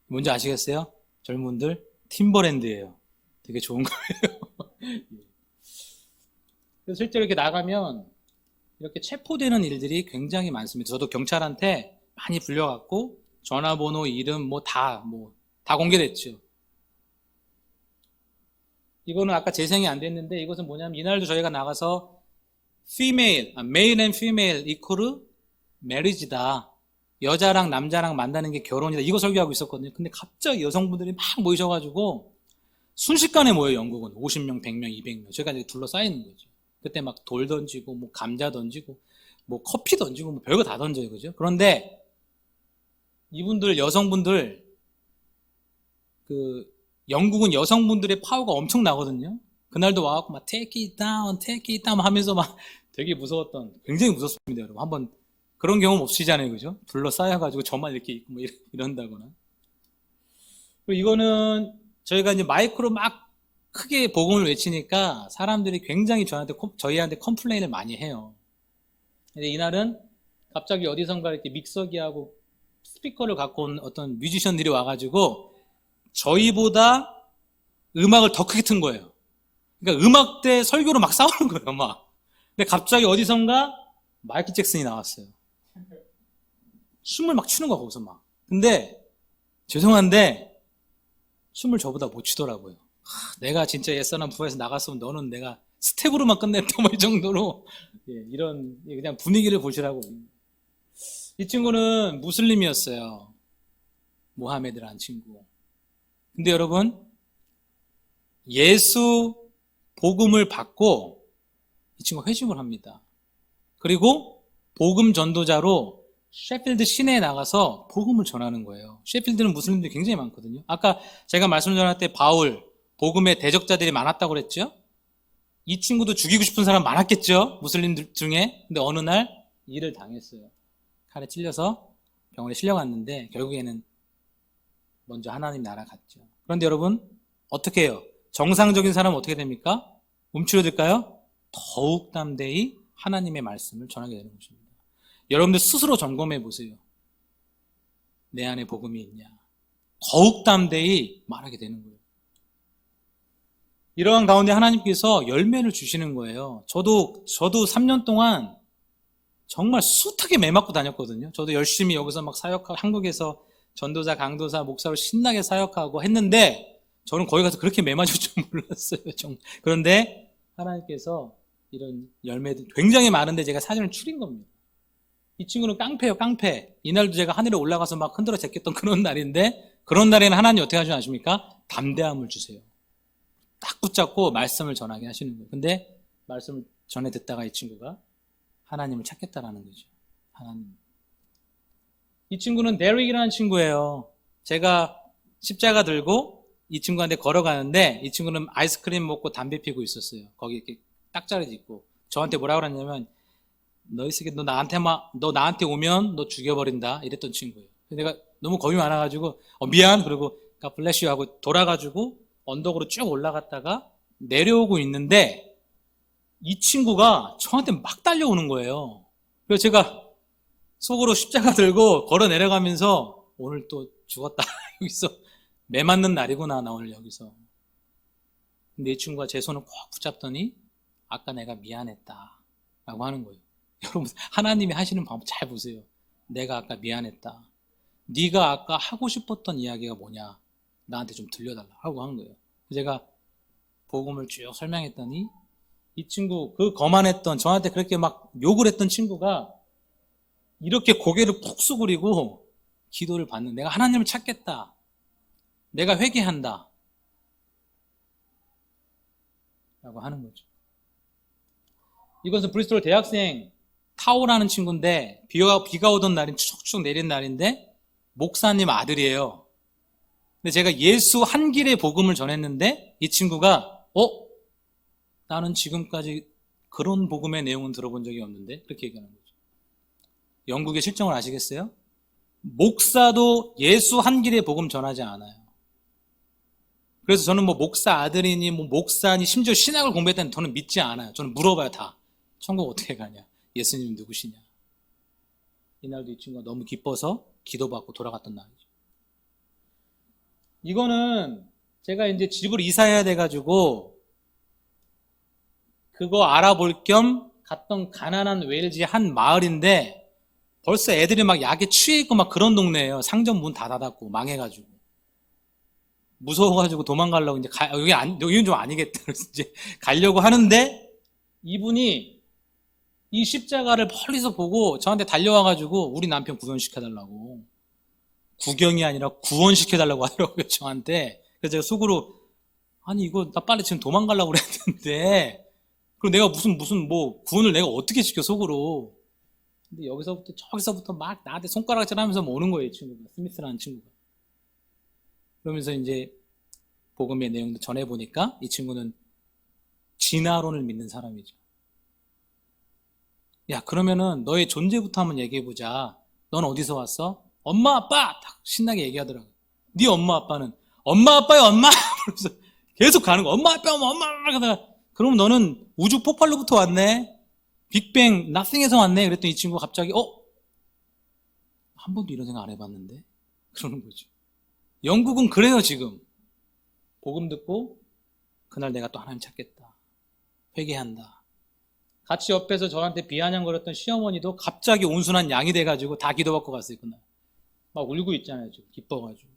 뭔지 아시겠어요? 젊은 분들? 팀버랜드예요. 되게 좋은 거예요. 그래서 실제로 이렇게 나가면 이렇게 체포되는 일들이 굉장히 많습니다. 저도 경찰한테 많이 불려갔고 전화번호, 이름 다 공개됐죠. 이거는 아까 재생이 안 됐는데, 이것은 뭐냐면 이날도 저희가 나가서 male and female equal marriage다. 여자랑 남자랑 만나는 게 결혼이다. 이거 설교하고 있었거든요. 근데 갑자기 여성분들이 막 모이셔가지고 순식간에 모여요, 영국은. 50명, 100명, 200명. 저희가 이제 둘러싸이는 거죠. 그때 막 돌 던지고, 뭐 감자 던지고, 뭐 커피 던지고, 뭐 별거 다 던져요, 그죠? 그런데 이분들, 여성분들, 영국은 여성분들의 파워가 엄청 나거든요. 그날도 와갖고 막 take it down 하면서 막 되게 무서웠던, 굉장히 무섭습니다, 여러분. 한번 그런 경험 없으시잖아요, 그죠? 둘러싸여가지고 저만 이렇게 있고 뭐 이런다거나. 그리고 이거는 저희가 이제 마이크로 막 크게 복음을 외치니까 사람들이 굉장히 저희한테 컴플레인을 많이 해요. 근데 이날은 갑자기 어디선가 이렇게 믹서기하고 스피커를 갖고 온 어떤 뮤지션들이 와가지고 저희보다 음악을 더 크게 튼 거예요. 그러니까 음악대 설교로 막 싸우는 거예요, 막. 근데 갑자기 어디선가 마이클 잭슨이 나왔어요. 춤을 막 추는 거야, 거기서 막. 근데 죄송한데 춤을 저보다 못 추더라고요. 내가 진짜 옛사람 부에서 나갔으면 너는 내가 스텝으로만 끝냈다, 뭐 이 정도로. 이런 그냥 분위기를 보시라고. 이 친구는 무슬림이었어요. 모하메드라는 친구. 근데 여러분, 예수 복음을 받고 이 친구가 회심을 합니다. 그리고 복음 전도자로 셰필드 시내에 나가서 복음을 전하는 거예요. 셰필드는 무슬림들이 굉장히 많거든요. 아까 제가 말씀 전할 때 바울, 복음의 대적자들이 많았다고 그랬죠? 이 친구도 죽이고 싶은 사람 많았겠죠? 무슬림들 중에. 근데 어느 날 일을 당했어요. 칼에 찔려서 병원에 실려갔는데 결국에는 먼저 하나님 나라 갔죠. 그런데 여러분, 어떻게 해요? 정상적인 사람은 어떻게 됩니까? 움츠러들까요? 더욱 담대히 하나님의 말씀을 전하게 되는 것입니다. 여러분들 스스로 점검해 보세요. 내 안에 복음이 있냐? 더욱 담대히 말하게 되는 거예요. 이러한 가운데 하나님께서 열매를 주시는 거예요. 저도 3년 동안 정말 숱하게 매 맞고 다녔거든요. 저도 열심히 여기서 막 사역하고 한국에서 전도사, 강도사, 목사로 신나게 사역하고 했는데 저는 거기 가서 그렇게 매 맞을 줄 몰랐어요. 그런데 하나님께서 이런 열매들 굉장히 많은데 제가 사진을 추린 겁니다. 이 친구는 깡패예요, 깡패. 이날도 제가 하늘에 올라가서 막 흔들어 제꼈던 그런 날인데 그런 날에는 하나님 어떻게 하시나 아십니까? 담대함을 주세요. 딱 붙잡고 말씀을 전하게 하시는 거예요. 근데 말씀을 전해 듣다가 이 친구가 하나님을 찾겠다라는 거죠. 하나님. 이 친구는 데릭이라는 친구예요. 제가 십자가 들고 이 친구한테 걸어가는데 이 친구는 아이스크림 먹고 담배 피고 있었어요. 거기 이렇게 딱자리 있고 저한테 뭐라고 그랬냐면 너 이 새끼 너 나한테 오면 너 죽여버린다 이랬던 친구예요. 내가 너무 겁이 많아가지고 미안 그리고 God bless you 하고 돌아가지고 언덕으로 쭉 올라갔다가 내려오고 있는데 이 친구가 저한테 막 달려오는 거예요. 그래서 제가 속으로 십자가 들고 걸어 내려가면서 오늘 또 죽었다. 여기서 매 맞는 날이구나 나 오늘 여기서. 근데 이 친구가 제 손을 꼭 붙잡더니 아까 내가 미안했다 라고 하는 거예요. 여러분 하나님이 하시는 방법 잘 보세요. 내가 아까 미안했다. 네가 아까 하고 싶었던 이야기가 뭐냐 나한테 좀 들려달라 하고 하는 거예요. 제가 복음을 쭉 설명했더니 이 친구 그 거만했던 저한테 그렇게 막 욕을 했던 친구가 이렇게 고개를 푹 수그리고 기도를 받는 내가 하나님을 찾겠다. 내가 회개한다. 라고 하는 거죠. 이것은 브리스톨 대학생 타오라는 친구인데 비가 오던 날인 추적추적 내린 날인데 목사님 아들이에요. 근데 제가 예수 한 길의 복음을 전했는데 이 친구가 나는 지금까지 그런 복음의 내용은 들어본 적이 없는데 그렇게 얘기하는 거죠. 영국의 실정을 아시겠어요? 목사도 예수 한 길의 복음 전하지 않아요. 그래서 저는 뭐 목사 아들이니 뭐 목사니 심지어 신학을 공부했다는 저는 믿지 않아요. 저는 물어봐요 다. 천국 어떻게 가냐? 예수님 누구시냐? 이날도 이 친구가 너무 기뻐서 기도받고 돌아갔던 날이죠. 이거는 제가 이제 집을 이사해야 돼가지고 그거 알아볼 겸 갔던 가난한 웨일즈의 한 마을인데 벌써 애들이 막 약에 취해 있고 막 그런 동네예요. 상점 문 다 닫았고 망해가지고 무서워가지고 도망가려고 이제 여기는 좀 아니겠다. 그래서 이제 가려고 하는데 이분이 이 십자가를 멀리서 보고 저한테 달려와가지고 우리 남편 구원시켜달라고. 구경이 아니라 구원시켜달라고 하더라고요, 저한테. 그래서 제가 속으로, 아니, 이거 나 빨리 지금 도망가려고 그랬는데, 그리고 내가 무슨 뭐 구원을 내가 어떻게 시켜, 속으로. 근데 여기서부터 저기서부터 막 나한테 손가락질 하면서 오는 거예요, 이 친구가. 스미스라는 친구가. 그러면서 이제 복음의 내용도 전해보니까 이 친구는 진화론을 믿는 사람이죠. 야, 그러면은 너의 존재부터 한번 얘기해보자. 넌 어디서 왔어? 엄마, 아빠! 딱 신나게 얘기하더라고. 네 엄마, 아빠는 엄마, 아빠야, 엄마! 그러면서 계속 가는 거. 엄마, 아빠, 엄마, 그러다가 그럼 너는 우주 폭발로부터 왔네? 빅뱅, nothing에서 왔네? 그랬더니 이 친구가 갑자기 한 번도 이런 생각 안 해봤는데? 그러는 거죠. 영국은 그래요, 지금. 복음 듣고 그날 내가 또 하나님 찾겠다. 회개한다. 같이 옆에서 저한테 비아냥거렸던 시어머니도 갑자기 온순한 양이 돼가지고 다 기도받고 갔어요, 그날. 막 울고 있잖아요, 지금. 기뻐가지고.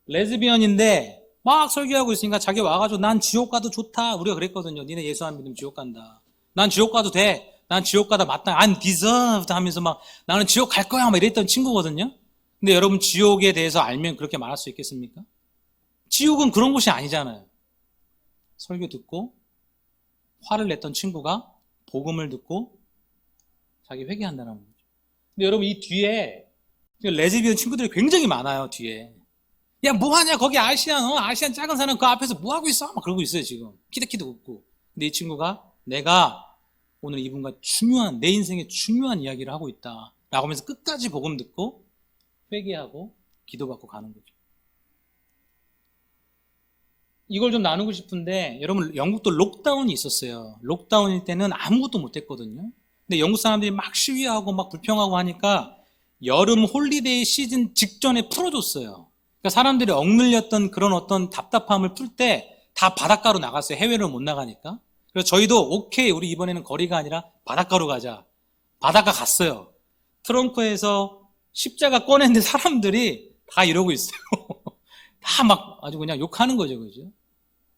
레즈비언인데 막 설교하고 있으니까 자기 와가지고 난 지옥 가도 좋다. 우리가 그랬거든요. 니네 예수 안 믿으면 지옥 간다. 난 지옥 가도 돼. 난 지옥 가다 마땅. I'm deserved 하면서 막 나는 지옥 갈 거야. 막 이랬던 친구거든요. 근데 여러분 지옥에 대해서 알면 그렇게 말할 수 있겠습니까? 지옥은 그런 곳이 아니잖아요. 설교 듣고 화를 냈던 친구가 복음을 듣고 자기 회개한다는 거죠. 근데 여러분 이 뒤에 레즈비언 친구들이 굉장히 많아요. 뒤에. 야 뭐하냐 거기 아시안 아시안 작은 사람 그 앞에서 뭐하고 있어? 막 그러고 있어요 지금. 키득키득 웃고. 근데 이 친구가 내가 오늘 이분과 중요한 내 인생에 중요한 이야기를 하고 있다 라고 하면서 끝까지 복음 듣고 회개하고 기도받고 가는 거죠. 이걸 좀 나누고 싶은데 여러분 영국도 록다운이 있었어요. 록다운일 때는 아무것도 못했거든요. 근데 영국 사람들이 막 시위하고 막 불평하고 하니까 여름 홀리데이 시즌 직전에 풀어줬어요. 그러니까 사람들이 억눌렸던 그런 어떤 답답함을 풀 때 다 바닷가로 나갔어요. 해외로 못 나가니까. 그래서 저희도 오케이 우리 이번에는 거리가 아니라 바닷가로 가자. 바닷가 갔어요. 트렁크에서 십자가 꺼냈는데 사람들이 다 이러고 있어요. 다 막 아주 그냥 욕하는 거죠. 그죠?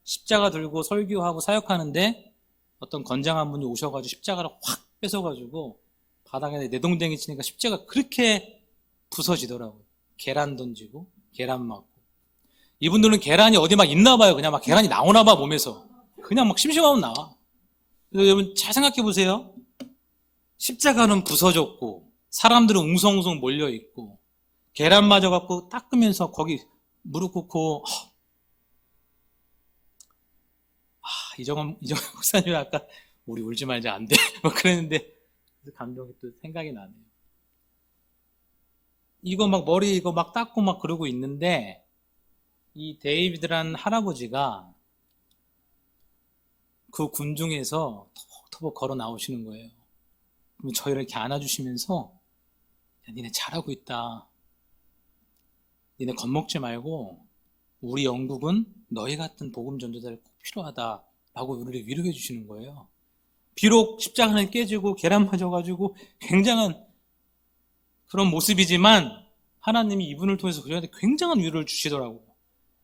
십자가 들고 설교하고 사역하는데 어떤 건장한 분이 오셔가지고 십자가를 확 뺏어가지고 바닥에 내동댕이 치니까 십자가 그렇게 부서지더라고요. 계란 던지고 계란 맞고. 이분들은 계란이 어디 막 있나 봐요. 그냥 막 계란이 나오나 봐 몸에서. 그냥 막 심심하면 나와. 그래서 여러분 잘 생각해 보세요. 십자가는 부서졌고 사람들은 웅성웅성 몰려있고 계란 맞아갖고 닦으면서 거기 무릎 꿇고 이정원 목사님 아까 우리 울지 말자 안 돼. 막 그랬는데 감동이 또 생각이 나네요. 이거 막 머리 이거 막 닦고 막 그러고 있는데 이 데이비드라는 할아버지가 그 군중에서 터벅터벅 걸어 나오시는 거예요. 그럼 저희를 이렇게 안아주시면서 야, 니네 잘하고 있다. 니네 겁먹지 말고 우리 영국은 너희 같은 복음 전도자를 꼭 필요하다라고 우리를 위로해 주시는 거예요. 비록 십자가는 깨지고 계란 맞아가지고 굉장한 그런 모습이지만 하나님이 이분을 통해서 저희한테 굉장한 위로를 주시더라고요.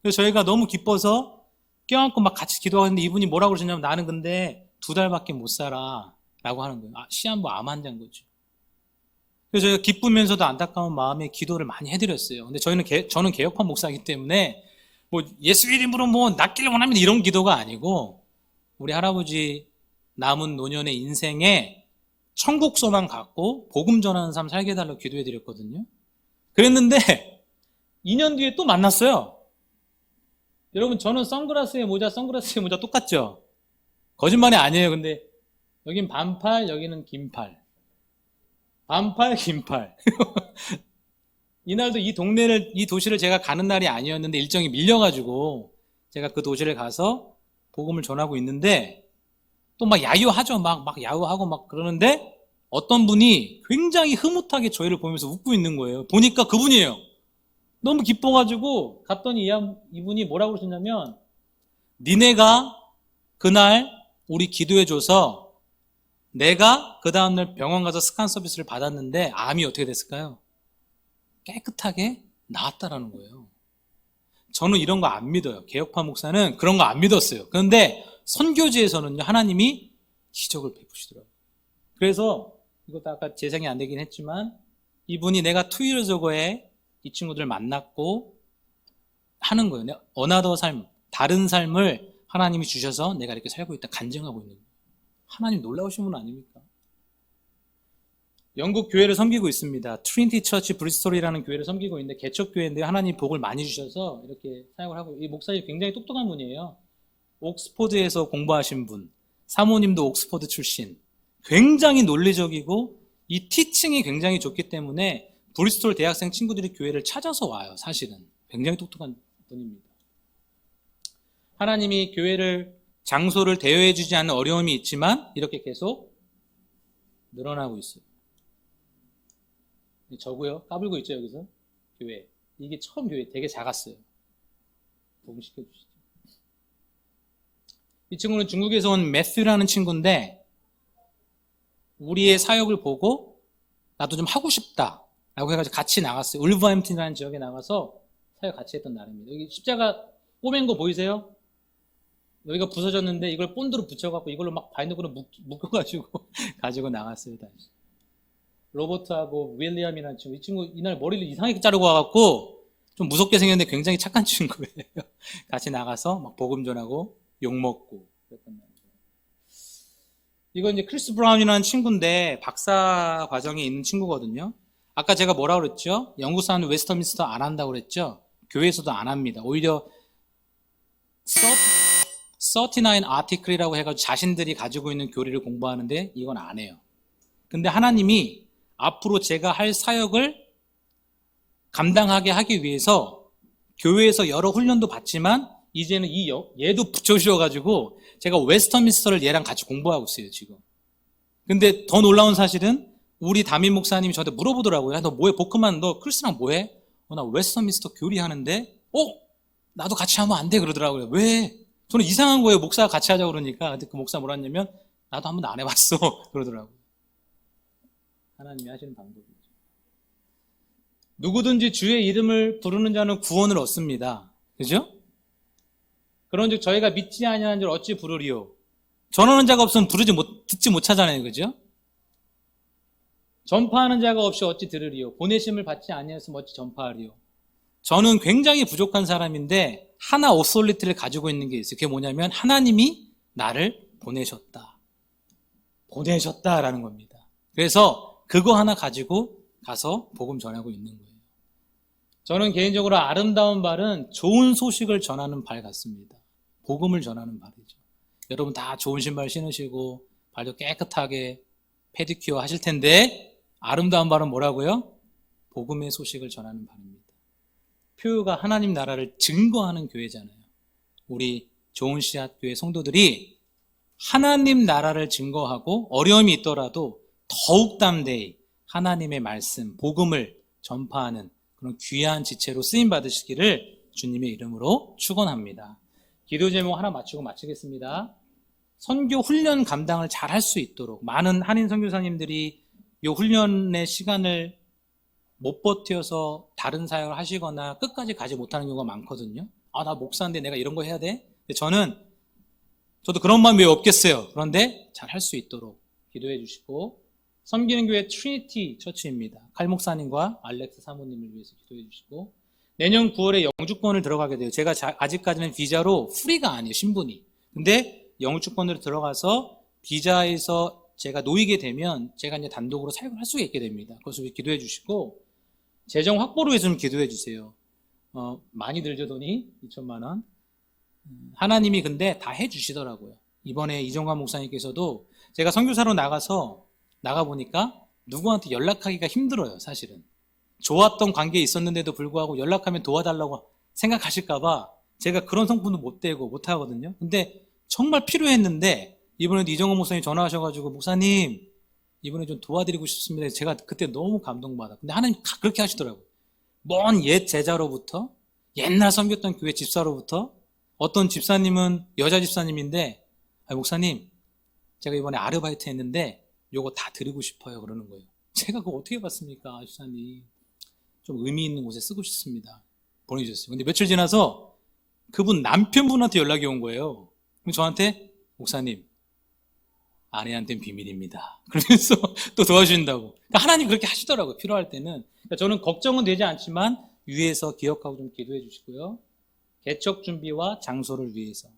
그래서 저희가 너무 기뻐서 껴안고 막 같이 기도하는데 이분이 뭐라고 그러셨냐면 나는 근데 2달밖에 못 살아 라고 하는 거예요. 시한부 암 환자인 거죠. 그래서 저희가 기쁘면서도 안타까운 마음에 기도를 많이 해드렸어요. 근데 저는 개혁파 목사이기 때문에 뭐 예수 이름으로 뭐 낫기를 원합니다 이런 기도가 아니고 우리 할아버지 남은 노년의 인생에 천국 소망 갖고 복음 전하는 삶 살게 해달라고 기도해 드렸거든요. 그랬는데 2년 뒤에 또 만났어요. 여러분 저는 선글라스에 모자 똑같죠? 거짓말이 아니에요. 근데 여긴 반팔 여기는 긴팔. 반팔 긴팔. 이날도 이 도시를 제가 가는 날이 아니었는데 일정이 밀려가지고 제가 그 도시를 가서 복음을 전하고 있는데 또 막 야유하죠. 막 야유하고 막 그러는데 어떤 분이 굉장히 흐뭇하게 저희를 보면서 웃고 있는 거예요. 보니까 그분이에요. 너무 기뻐가지고 갔더니 이분이 뭐라고 그러셨냐면 니네가 그날 우리 기도해줘서 내가 그 다음날 병원 가서 스캔 서비스를 받았는데 암이 어떻게 됐을까요? 깨끗하게 나았다라는 거예요. 저는 이런 거 안 믿어요. 개혁파 목사는 그런 거 안 믿었어요. 그런데 선교지에서는요, 하나님이 기적을 베푸시더라고요. 그래서 이것도 아까 재생이 안 되긴 했지만 이분이 내가 2 years ago에 이 친구들 만났고 하는 거예요. 어나더 삶, 다른 삶을 하나님이 주셔서 내가 이렇게 살고 있다 간증하고 있는 거예요. 하나님 놀라우신 분 아닙니까? 영국 교회를 섬기고 있습니다. 트리니티 처치 브리스톨이라는 교회를 섬기고 있는데 개척교회인데 하나님 복을 많이 주셔서 이렇게 사역을 하고, 이 목사님 굉장히 똑똑한 분이에요. 옥스포드에서 공부하신 분, 사모님도 옥스포드 출신, 굉장히 논리적이고 이 티칭이 굉장히 좋기 때문에 브리스톨 대학생 친구들이 교회를 찾아서 와요. 사실은 굉장히 똑똑한 분입니다. 하나님이 교회를, 장소를 대여해 주지 않는 어려움이 있지만 이렇게 계속 늘어나고 있어요. 저고요. 까불고 있죠, 여기서. 교회. 이게 처음 교회 되게 작았어요. 복음시켜 주시죠. 이 친구는 중국에서 온 매튜라는 친구인데 우리의 사역을 보고 나도 좀 하고 싶다 라고 해가지고 같이 나갔어요. 울버햄튼이라는 지역에 나가서 사역 같이 했던 날입니다. 여기 십자가 꼬맨 거 보이세요? 여기가 부서졌는데 이걸 본드로 붙여갖고 이걸로 막 바인더으로 묶어가지고 가지고 나갔어요. 다시. 로버트하고 윌리엄이라는 친구, 이 친구 이날 머리를 이상하게 자르고 와갖고 좀 무섭게 생겼는데 굉장히 착한 친구예요. 같이 나가서 막 복음 전하고 욕먹고 그랬단 말이에요. 이건 이제 크리스 브라운이라는 친구인데 박사 과정에 있는 친구거든요. 아까 제가 뭐라고 그랬죠? 영국 사람은 웨스터민스터 안 한다고 그랬죠? 교회에서도 안 합니다. 오히려 39 아티클이라고 해가지고 자신들이 가지고 있는 교리를 공부하는데 이건 안 해요. 근데 하나님이 앞으로 제가 할 사역을 감당하게 하기 위해서 교회에서 여러 훈련도 받지만 이제는 얘도 붙여주셔가지고 제가 웨스터민스터를 얘랑 같이 공부하고 있어요, 지금. 근데 더 놀라운 사실은 우리 담임 목사님이 저한테 물어보더라고요. 야, 너 뭐해? 보크만 너 크리스랑 뭐해? 나 웨스터민스터 교리하는데 나도 같이 하면 안 돼 그러더라고요. 왜? 저는 이상한 거예요. 목사가 같이 하자고 그러니까. 근데 그 목사 뭐라 했냐면 나도 한 번도 안 해봤어 그러더라고요. 하나님이 하시는 방법이죠. 누구든지 주의 이름을 부르는 자는 구원을 얻습니다. 그죠? 그런즉 저희가 믿지 아니하는 줄 어찌 부르리요? 전하는 자가 없으면 듣지 못하잖아요. 그죠? 전파하는 자가 없이 어찌 들으리요? 보내심을 받지 아니하였으면 어찌 전파하리요? 저는 굉장히 부족한 사람인데 하나 오솔리티를 가지고 있는 게 있어요. 그게 뭐냐면 하나님이 나를 보내셨다라는 겁니다. 그래서 그거 하나 가지고 가서 복음 전하고 있는 거예요. 저는 개인적으로 아름다운 발은 좋은 소식을 전하는 발 같습니다. 복음을 전하는 발이죠. 여러분 다 좋은 신발 신으시고 발도 깨끗하게 페디큐어 하실 텐데 아름다운 발은 뭐라고요? 복음의 소식을 전하는 발입니다. 표유가 하나님 나라를 증거하는 교회잖아요. 우리 좋은 씨앗 교회 성도들이 하나님 나라를 증거하고 어려움이 있더라도 더욱 담대히 하나님의 말씀, 복음을 전파하는 그런 귀한 지체로 쓰임 받으시기를 주님의 이름으로 축원합니다. 기도 제목 하나 맞추고 마치겠습니다. 선교 훈련 감당을 잘 할 수 있도록 많은 한인 선교사님들이 이 훈련의 시간을 못 버텨서 다른 사역을 하시거나 끝까지 가지 못하는 경우가 많거든요. 나 목사인데 내가 이런 거 해야 돼? 근데 저도 그런 마음이 왜 없겠어요. 그런데 잘 할 수 있도록 기도해 주시고, 섬기는 교회 트리니티 처치입니다. 칼 목사님과 알렉스 사모님을 위해서 기도해 주시고, 내년 9월에 영주권을 들어가게 돼요. 제가 아직까지는 비자로 프리가 아니에요, 신분이. 근데 영주권으로 들어가서 비자에서 제가 놓이게 되면 제가 이제 단독으로 사역을 할 수가 있게 됩니다. 그래서 기도해 주시고, 재정 확보를 위해서 좀 기도해 주세요. 많이 들죠, 돈이? 2천만 원. 하나님이 근데 다 해 주시더라고요. 이번에 이종관 목사님께서도 제가 선교사로 나가보니까 누구한테 연락하기가 힘들어요, 사실은. 좋았던 관계에 있었는데도 불구하고 연락하면 도와달라고 생각하실까봐 제가 그런 성품도 못 되고 못 하거든요. 근데 정말 필요했는데 이번에도 이종관 목사님 전화하셔가지고 목사님 이번에 좀 도와드리고 싶습니다. 제가 그때 너무 감동받아. 근데 하나님 그렇게 하시더라고요. 먼 옛 제자로부터, 옛날 섬겼던 교회 집사로부터, 어떤 집사님은 여자 집사님인데 목사님 제가 이번에 아르바이트 했는데 요거 다 드리고 싶어요 그러는 거예요. 제가 그거 어떻게 받습니까 집사님. 좀 의미 있는 곳에 쓰고 싶습니다. 보내주셨어요. 근데 며칠 지나서 그분 남편분한테 연락이 온 거예요. 그럼 저한테 목사님 아내한테는 비밀입니다. 그러면서 또 도와준다고. 그러니까 하나님 그렇게 하시더라고요. 필요할 때는. 그러니까 저는 걱정은 되지 않지만 위에서 기억하고 좀 기도해 주시고요. 개척 준비와 장소를 위해서.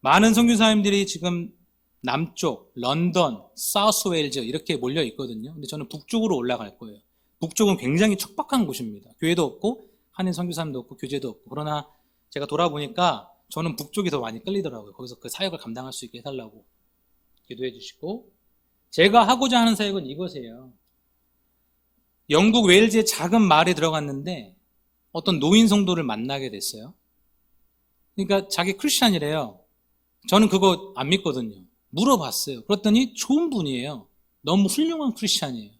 많은 선교사님들이 지금 남쪽, 런던, 사우스웨일즈 이렇게 몰려 있거든요. 근데 저는 북쪽으로 올라갈 거예요. 북쪽은 굉장히 척박한 곳입니다. 교회도 없고 한인 선교사님도 없고 교제도 없고. 그러나 제가 돌아보니까 저는 북쪽이 더 많이 끌리더라고요. 거기서 그 사역을 감당할 수 있게 해달라고 기도해 주시고, 제가 하고자 하는 사역은 이것이에요. 영국 웨일즈의 작은 마을에 들어갔는데 어떤 노인 성도를 만나게 됐어요. 그러니까 자기 크리스찬이래요. 저는 그거 안 믿거든요. 물어봤어요. 그랬더니 좋은 분이에요. 너무 훌륭한 크리스찬이에요.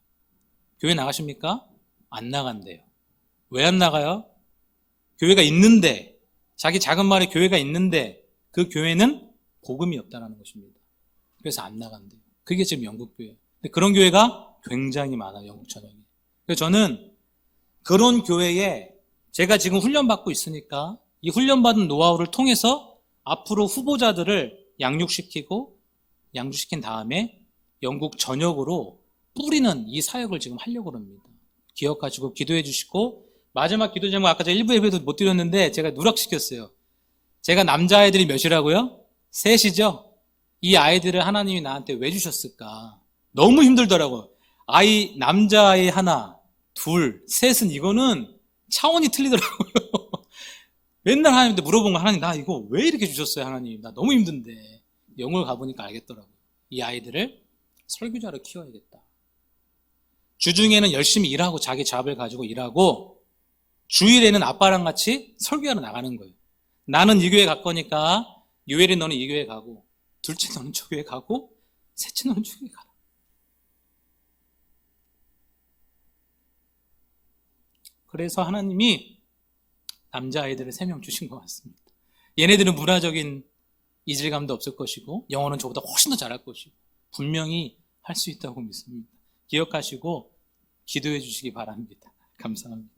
교회 나가십니까? 안 나간대요. 왜 안 나가요? 교회가 있는데, 자기 작은 마을에 교회가 있는데 그 교회는 복음이 없다는 것입니다. 그래서 안 나간대요. 그게 지금 영국 교회예요. 근데 그런 교회가 굉장히 많아요. 영국 전역에. 그래서 저는 그런 교회에 제가 지금 훈련받고 있으니까 이 훈련받은 노하우를 통해서 앞으로 후보자들을 양육시킨 다음에 영국 전역으로 뿌리는 이 사역을 지금 하려고 합니다. 기억하시고 기도해 주시고, 마지막 기도 제목 아까 제가 1부 예배도 못 드렸는데 제가 누락시켰어요. 제가 남자아이들이 몇이라고요? 셋이죠? 이 아이들을 하나님이 나한테 왜 주셨을까? 너무 힘들더라고요. 남자아이 하나, 둘, 셋은 이거는 차원이 틀리더라고요. 맨날 하나님한테 물어본 거, 하나님 나 이거 왜 이렇게 주셨어요 하나님? 나 너무 힘든데. 영어를 가보니까 알겠더라고요. 이 아이들을 설교자로 키워야겠다. 주중에는 열심히 일하고 자기 잡을 가지고 일하고 주일에는 아빠랑 같이 설교하러 나가는 거예요. 나는 이 교회 갈 거니까 요엘이 너는 이 교회 가고, 둘째 너는 저 교회 가고, 셋째 너는 저 교회 가라. 그래서 하나님이 남자아이들을 3명 주신 것 같습니다. 얘네들은 문화적인 이질감도 없을 것이고 영어는 저보다 훨씬 더 잘할 것이고 분명히 할 수 있다고 믿습니다. 기억하시고 기도해 주시기 바랍니다. 감사합니다.